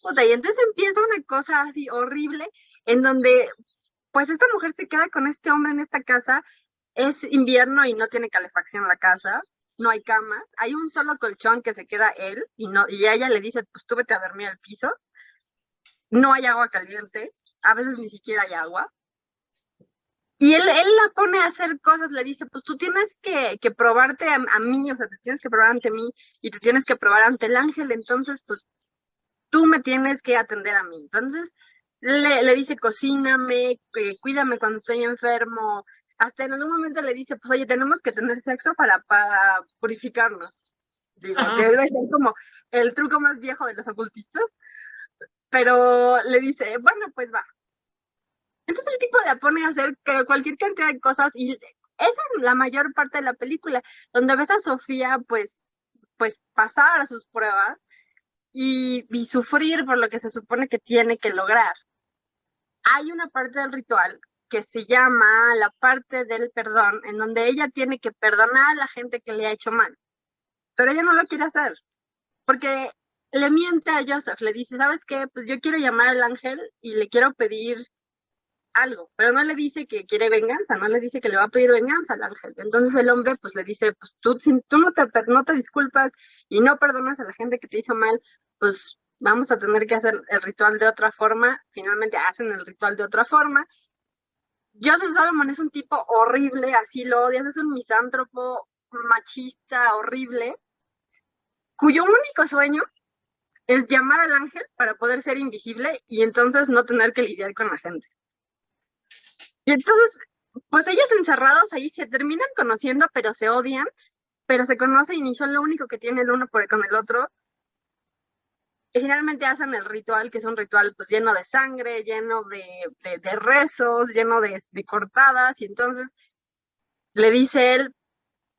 Puta, y entonces empieza una cosa así horrible en donde pues esta mujer se queda con este hombre en esta casa, es invierno y no tiene calefacción la casa, no hay camas, hay un solo colchón que se queda él y a ella le dice, pues tú vete a dormir al piso, no hay agua caliente, a veces ni siquiera hay agua. Y él la pone a hacer cosas, le dice, pues tú tienes que probarte a mí, o sea, te tienes que probar ante mí y te tienes que probar ante el ángel, entonces pues tú me tienes que atender a mí. Entonces le dice, cocíname, cuídame cuando estoy enfermo. Hasta en algún momento le dice, pues oye, tenemos que tener sexo para purificarnos. Digo, que debe ser como el truco más viejo de los ocultistas. Pero le dice, bueno, pues va. Entonces el tipo le pone a hacer cualquier cantidad de cosas y esa es la mayor parte de la película, donde ves a Sofía pues pasar a sus pruebas y sufrir por lo que se supone que tiene que lograr. Hay una parte del ritual que se llama la parte del perdón, en donde ella tiene que perdonar a la gente que le ha hecho mal, pero ella no lo quiere hacer, porque le miente a Joseph, le dice, ¿sabes qué? Pues yo quiero llamar al ángel y le quiero pedir algo, pero no le dice que quiere venganza, no le dice que le va a pedir venganza al ángel. Entonces el hombre pues le dice, pues tú no te disculpas y no perdonas a la gente que te hizo mal, pues vamos a tener que hacer el ritual de otra forma. Finalmente hacen el ritual de otra forma. Joseph Solomon es un tipo horrible, así lo odias, es un misántropo, machista, horrible, cuyo único sueño es llamar al ángel para poder ser invisible y entonces no tener que lidiar con la gente. Y entonces, pues ellos encerrados ahí se terminan conociendo, pero se odian, pero se conocen y son lo único que tienen el uno con el otro. Y finalmente hacen el ritual, que es un ritual pues lleno de sangre, lleno de rezos, lleno de cortadas, y entonces le dice él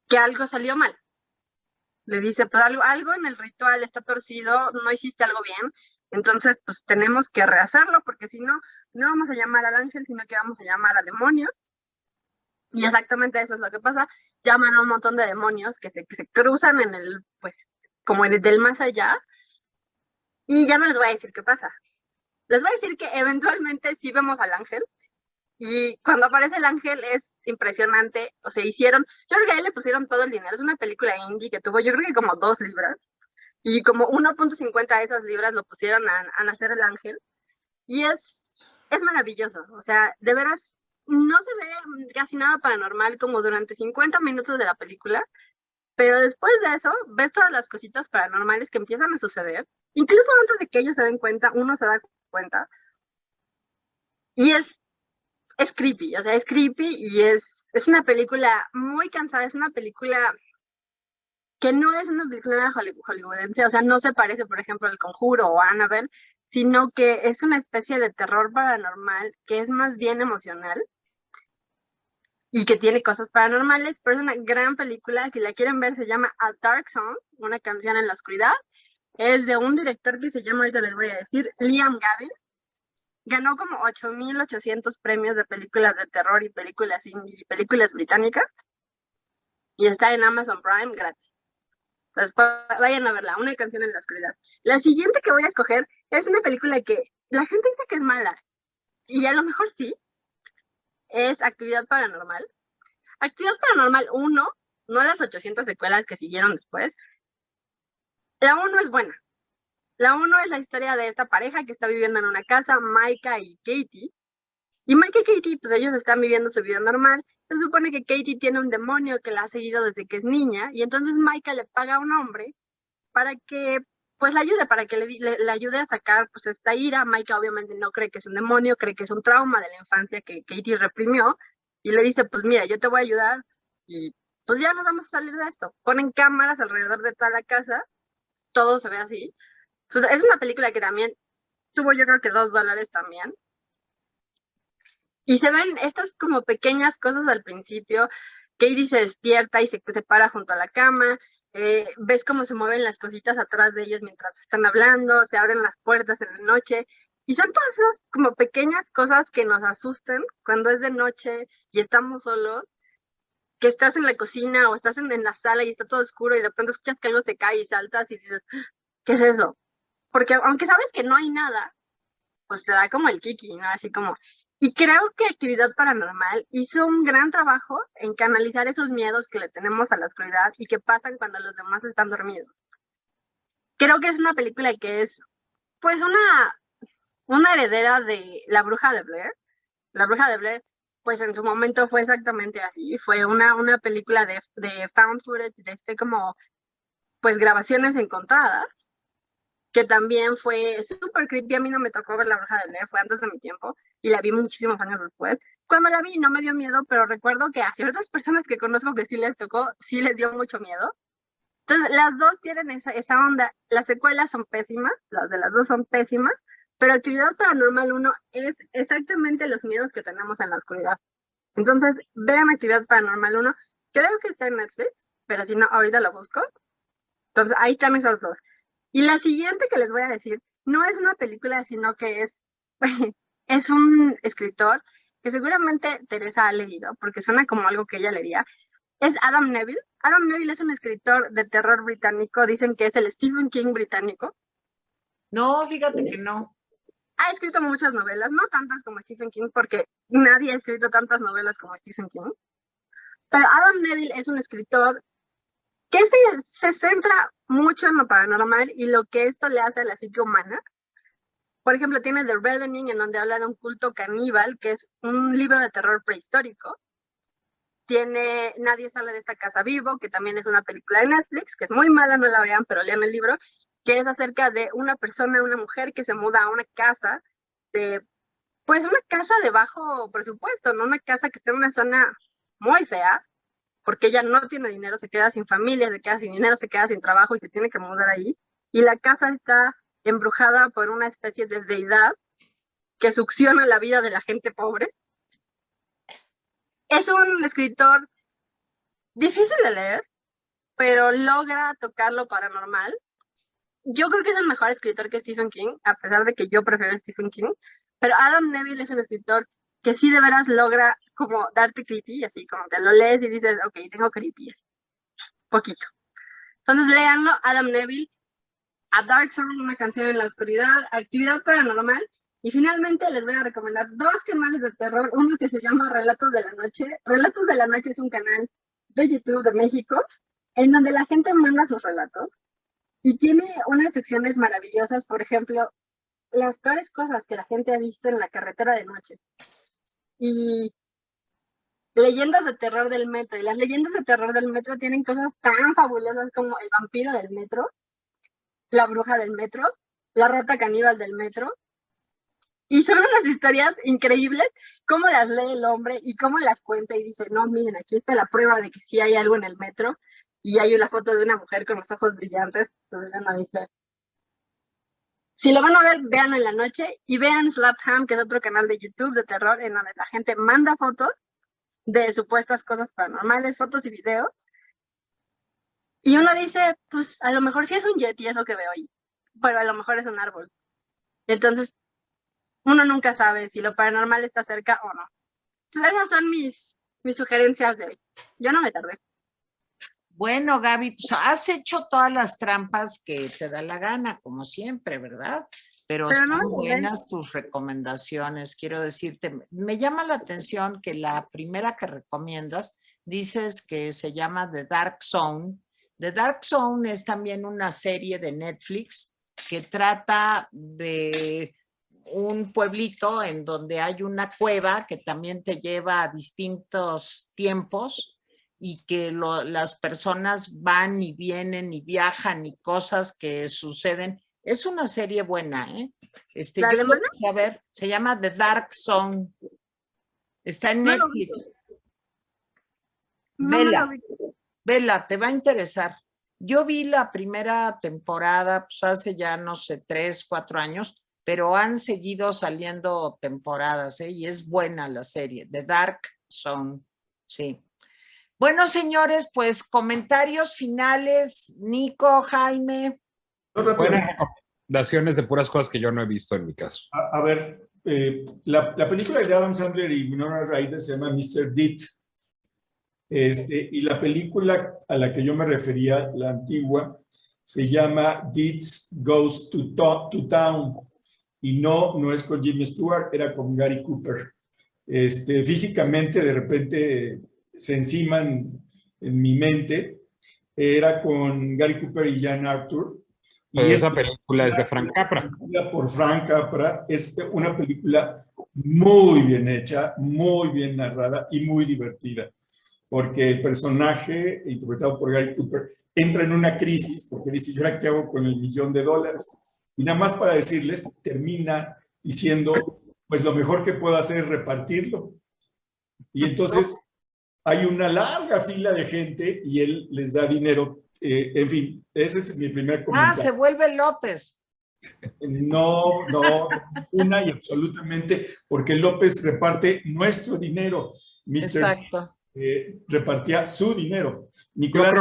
que algo salió mal. Le dice, pues algo en el ritual está torcido, no hiciste algo bien, entonces pues tenemos que rehacerlo, porque si no, no vamos a llamar al ángel, sino que vamos a llamar al demonio. Y exactamente eso es lo que pasa. Llaman a un montón de demonios que se cruzan en el, pues, como desde el más allá. Y ya no les voy a decir qué pasa. Les voy a decir que eventualmente sí vemos al ángel Y cuando aparece el ángel es impresionante. O sea, yo creo que a él le pusieron todo el dinero. Es una película indie que tuvo, yo creo que como 2 libras. Y como 1.50 de esas libras lo pusieron a nacer el ángel. Y es maravilloso. O sea, de veras, no se ve casi nada paranormal como durante 50 minutos de la película. Pero después de eso, ves todas las cositas paranormales que empiezan a suceder. Incluso antes de que ellos se den cuenta, uno se da cuenta. Y es creepy, o sea, es creepy y es una película muy cansada, es una película que no es una película hollywoodense, o sea, no se parece, por ejemplo, al Conjuro o a Annabelle, sino que es una especie de terror paranormal que es más bien emocional y que tiene cosas paranormales, pero es una gran película. Si la quieren ver, se llama A Dark Song, una canción en la oscuridad. Es de un director que se llama, ahorita les voy a decir, Liam Gavin. Ganó como 8.800 premios de películas de terror y películas indie y películas británicas. Y está en Amazon Prime gratis. Entonces vayan a verla, una canción en la oscuridad. La siguiente que voy a escoger es una película que la gente dice que es mala. Y a lo mejor sí. Es Actividad Paranormal. Actividad Paranormal 1, no las 800 secuelas que siguieron después. La 1 es buena. La 1 es la historia de esta pareja que está viviendo en una casa, Micah y Katie. Y Micah y Katie, pues ellos están viviendo su vida normal. Se supone que Katie tiene un demonio que la ha seguido desde que es niña, y entonces Micah le paga a un hombre para que pues la ayude, para que le ayude a sacar pues esta ira. Micah obviamente no cree que es un demonio, cree que es un trauma de la infancia que Katie reprimió, y le dice, pues mira, yo te voy a ayudar, y pues ya nos vamos a salir de esto. Ponen cámaras alrededor de toda la casa, todo se ve así. Es una película que también tuvo, yo creo que $2 también. Y se ven estas como pequeñas cosas al principio. Katie se despierta y se para junto a la cama. Ves cómo se mueven las cositas atrás de ellos mientras están hablando, se abren las puertas en la noche. Y son todas esas como pequeñas cosas que nos asustan cuando es de noche y estamos solos, que estás en la cocina o estás en la sala y está todo oscuro y de pronto escuchas que algo se cae y saltas y dices, ¿qué es eso? Porque aunque sabes que no hay nada, pues te da como el kiki, ¿no? Así como... Y creo que Actividad Paranormal hizo un gran trabajo en canalizar esos miedos que le tenemos a la oscuridad y que pasan cuando los demás están dormidos. Creo que es una película que es, pues, una heredera de La Bruja de Blair. La Bruja de Blair, pues, en su momento fue exactamente así. Fue una película de found footage, de como, pues, grabaciones encontradas, que también fue súper creepy. A mí no me tocó ver La Bruja de Blair, fue antes de mi tiempo, y la vi muchísimos años después. Cuando la vi no me dio miedo, pero recuerdo que a ciertas personas que conozco que sí les tocó, sí les dio mucho miedo. Entonces, las dos tienen esa onda. Las secuelas son pésimas, las de las dos son pésimas, pero Actividad Paranormal 1 es exactamente los miedos que tenemos en la oscuridad. Entonces, vean Actividad Paranormal 1. Creo que está en Netflix, pero si no, ahorita lo busco. Entonces, ahí están esas dos. Y la siguiente que les voy a decir no es una película, sino que es un escritor que seguramente Teresa ha leído, porque suena como algo que ella leería. Es Adam Neville. Adam Neville es un escritor de terror británico. Dicen que es el Stephen King británico. No, fíjate que no. Ha escrito muchas novelas, no tantas como Stephen King, porque nadie ha escrito tantas novelas como Stephen King. Pero Adam Neville es un escritor que se centra mucho en lo paranormal y lo que esto le hace a la psique humana. Por ejemplo, tiene The Reddening, en donde habla de un culto caníbal, que es un libro de terror prehistórico. Tiene Nadie sale de esta casa vivo, que también es una película de Netflix, que es muy mala, no la vean, pero lean el libro, que es acerca de una persona, una mujer que se muda a una casa pues una casa de bajo presupuesto, ¿no? Una casa que está en una zona muy fea, porque ella no tiene dinero, se queda sin familia, se queda sin dinero, se queda sin trabajo y se tiene que mudar ahí. Y la casa está embrujada por una especie de deidad que succiona la vida de la gente pobre. Es un escritor difícil de leer, pero logra tocar lo paranormal. Yo creo que es el mejor escritor que Stephen King, a pesar de que yo prefiero a Stephen King. Pero Adam Neville es un escritor que sí de veras logra como darte creepy, así como que lo lees y dices, ok, tengo creepy, poquito. Entonces léanlo, Adam Neville, A Dark Song, una canción en la oscuridad, Actividad Paranormal. Y finalmente les voy a recomendar 2 canales de terror, uno que se llama Relatos de la Noche. Relatos de la Noche es un canal de YouTube de México, en donde la gente manda sus relatos y tiene unas secciones maravillosas, por ejemplo, las peores cosas que la gente ha visto en la carretera de noche. Y leyendas de terror del metro. Y las leyendas de terror del metro tienen cosas tan fabulosas como el vampiro del metro, la bruja del metro, la rata caníbal del metro. Y son unas historias increíbles, cómo las lee el hombre y cómo las cuenta y dice, no, miren, aquí está la prueba de que sí hay algo en el metro. Y hay una foto de una mujer con los ojos brillantes. Entonces uno dice, si lo van a ver, véanlo en la noche y vean Slapham, que es otro canal de YouTube de terror en donde la gente manda fotos de supuestas cosas paranormales, fotos y videos. Y uno dice, pues a lo mejor sí es un yeti eso que veo ahí, pero a lo mejor es un árbol. Entonces, uno nunca sabe si lo paranormal está cerca o no. Entonces, esas son mis sugerencias de hoy. Yo no me tardé. Bueno, Gaby, pues has hecho todas las trampas que te da la gana, como siempre, ¿verdad? Pero no están me buenas tus recomendaciones, quiero decirte. Me llama la atención que la primera que recomiendas, dices que se llama The Dark Zone. The Dark Zone es también una serie de Netflix que trata de un pueblito en donde hay una cueva que también te lleva a distintos tiempos y que las personas van y vienen y viajan y cosas que suceden. Es una serie buena, ¿eh? ¿La Yo alemana? empecé a ver, se llama The Dark Zone. Está en No lo Netflix. vi. No me lo vi. Vela, te va a interesar. Yo vi la primera temporada, pues hace ya, no sé, 3, 4 años, pero han seguido saliendo temporadas, ¿eh? Y es buena la serie, The Dark Zone, sí. Bueno, señores, pues comentarios finales, Nico, Jaime. Buenas recomendaciones de puras cosas que yo no he visto en mi caso. A ver, la película de Adam Sandler y Winona Ryder se llama Mr. Deed. Y la película a la que yo me refería, la antigua, se llama Deeds Goes to Town. Y no es con Jimmy Stewart, era con Gary Cooper. Físicamente, de repente, se enciman en mi mente. Era con Gary Cooper y Jan Arthur. Pero Y esa película es de Frank Capra. Por Frank Capra. Es una película muy bien hecha, muy bien narrada y muy divertida. Porque el personaje, interpretado por Gary Cooper, entra en una crisis porque dice, ¿yo ahora qué hago con el $1,000,000? Y nada más para decirles, termina diciendo, pues lo mejor que puedo hacer es repartirlo. Y entonces hay una larga fila de gente y él les da dinero. En fin, ese es mi primer comentario. Se vuelve López. No, una y absolutamente, porque López reparte nuestro dinero. Exacto. Repartía su dinero. Nicolás,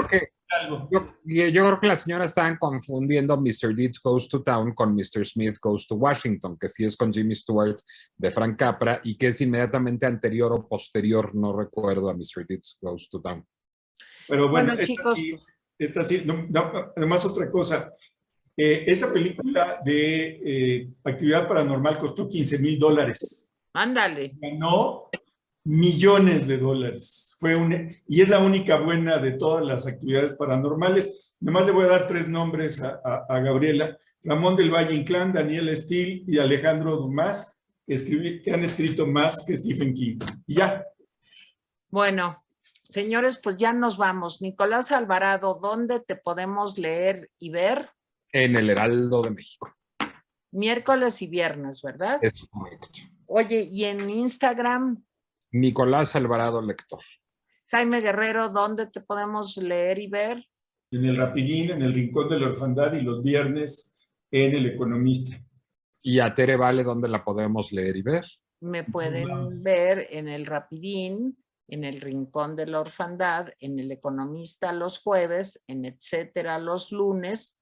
yo creo que las señoras estaban confundiendo Mr. Deeds Goes to Town con Mr. Smith Goes to Washington, que sí es con Jimmy Stewart de Frank Capra y que es inmediatamente anterior o posterior, no recuerdo, a Mr. Deeds Goes to Town. Pero bueno, chicos, esta sí, además otra cosa. Esa película de actividad paranormal costó $15,000. Ándale. Ganó millones de dólares. Y es la única buena de todas las actividades paranormales. Nomás le voy a dar 3 nombres a Gabriela. Ramón del Valle Inclán, Daniel Steele y Alejandro Dumas, que han escrito más que Stephen King. Y ya. Bueno, señores, pues ya nos vamos. Nicolás Alvarado, ¿dónde te podemos leer y ver? En el Heraldo de México. Miércoles y viernes, ¿verdad? Es correcto. Oye, ¿y en Instagram? Nicolás Alvarado Lector. Jaime Guerrero, ¿dónde te podemos leer y ver? En el Rapidín, en el Rincón de la Orfandad y los viernes en El Economista. ¿Y a Tere Vale dónde la podemos leer y ver? Me pueden ver en el Rapidín, en el Rincón de la Orfandad, en El Economista los jueves, en Etcétera los lunes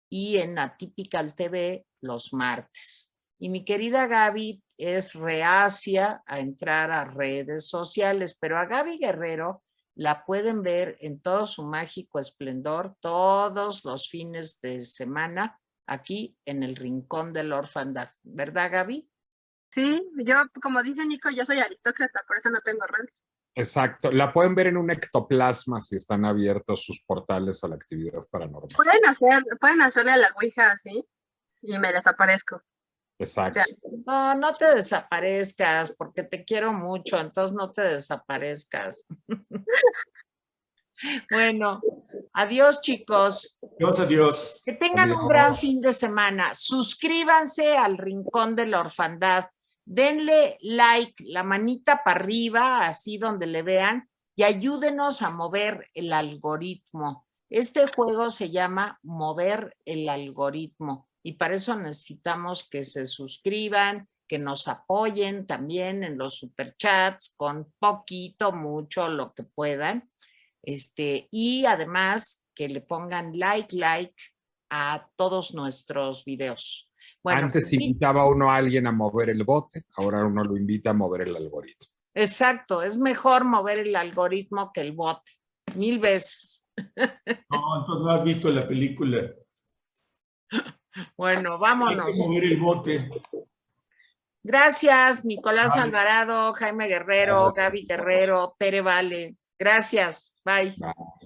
y en Atypical TV los martes. Y mi querida Gaby es reacia a entrar a redes sociales, pero a Gaby Guerrero la pueden ver en todo su mágico esplendor todos los fines de semana aquí en el Rincón de la Orfandad. ¿Verdad, Gaby? Sí, yo, como dice Nico, yo soy aristócrata, por eso no tengo redes. Exacto. La pueden ver en un ectoplasma si están abiertos sus portales a la actividad paranormal. Pueden hacerle a la Ouija así y me desaparezco. Exacto. No, no te desaparezcas, porque te quiero mucho, entonces no te desaparezcas. Bueno, adiós, chicos. Dios, adiós. Que tengan un gran fin de semana. Suscríbanse al Rincón de la Orfandad. Denle like, la manita para arriba, así donde le vean, y ayúdenos a mover el algoritmo. Este juego se llama Mover el Algoritmo y para eso necesitamos que se suscriban, que nos apoyen también en los superchats con poquito, mucho, lo que puedan. Y además que le pongan like a todos nuestros videos. Bueno, antes invitaba uno a alguien a mover el bote, ahora uno lo invita a mover el algoritmo. Exacto, es mejor mover el algoritmo que el bote, 1000 veces. No, entonces no has visto la película. Bueno, vámonos. Hay que mover el bote. Gracias, Nicolás Alvarado, Jaime Guerrero, Gaby Guerrero, Tere Vale. Gracias, bye. Bye.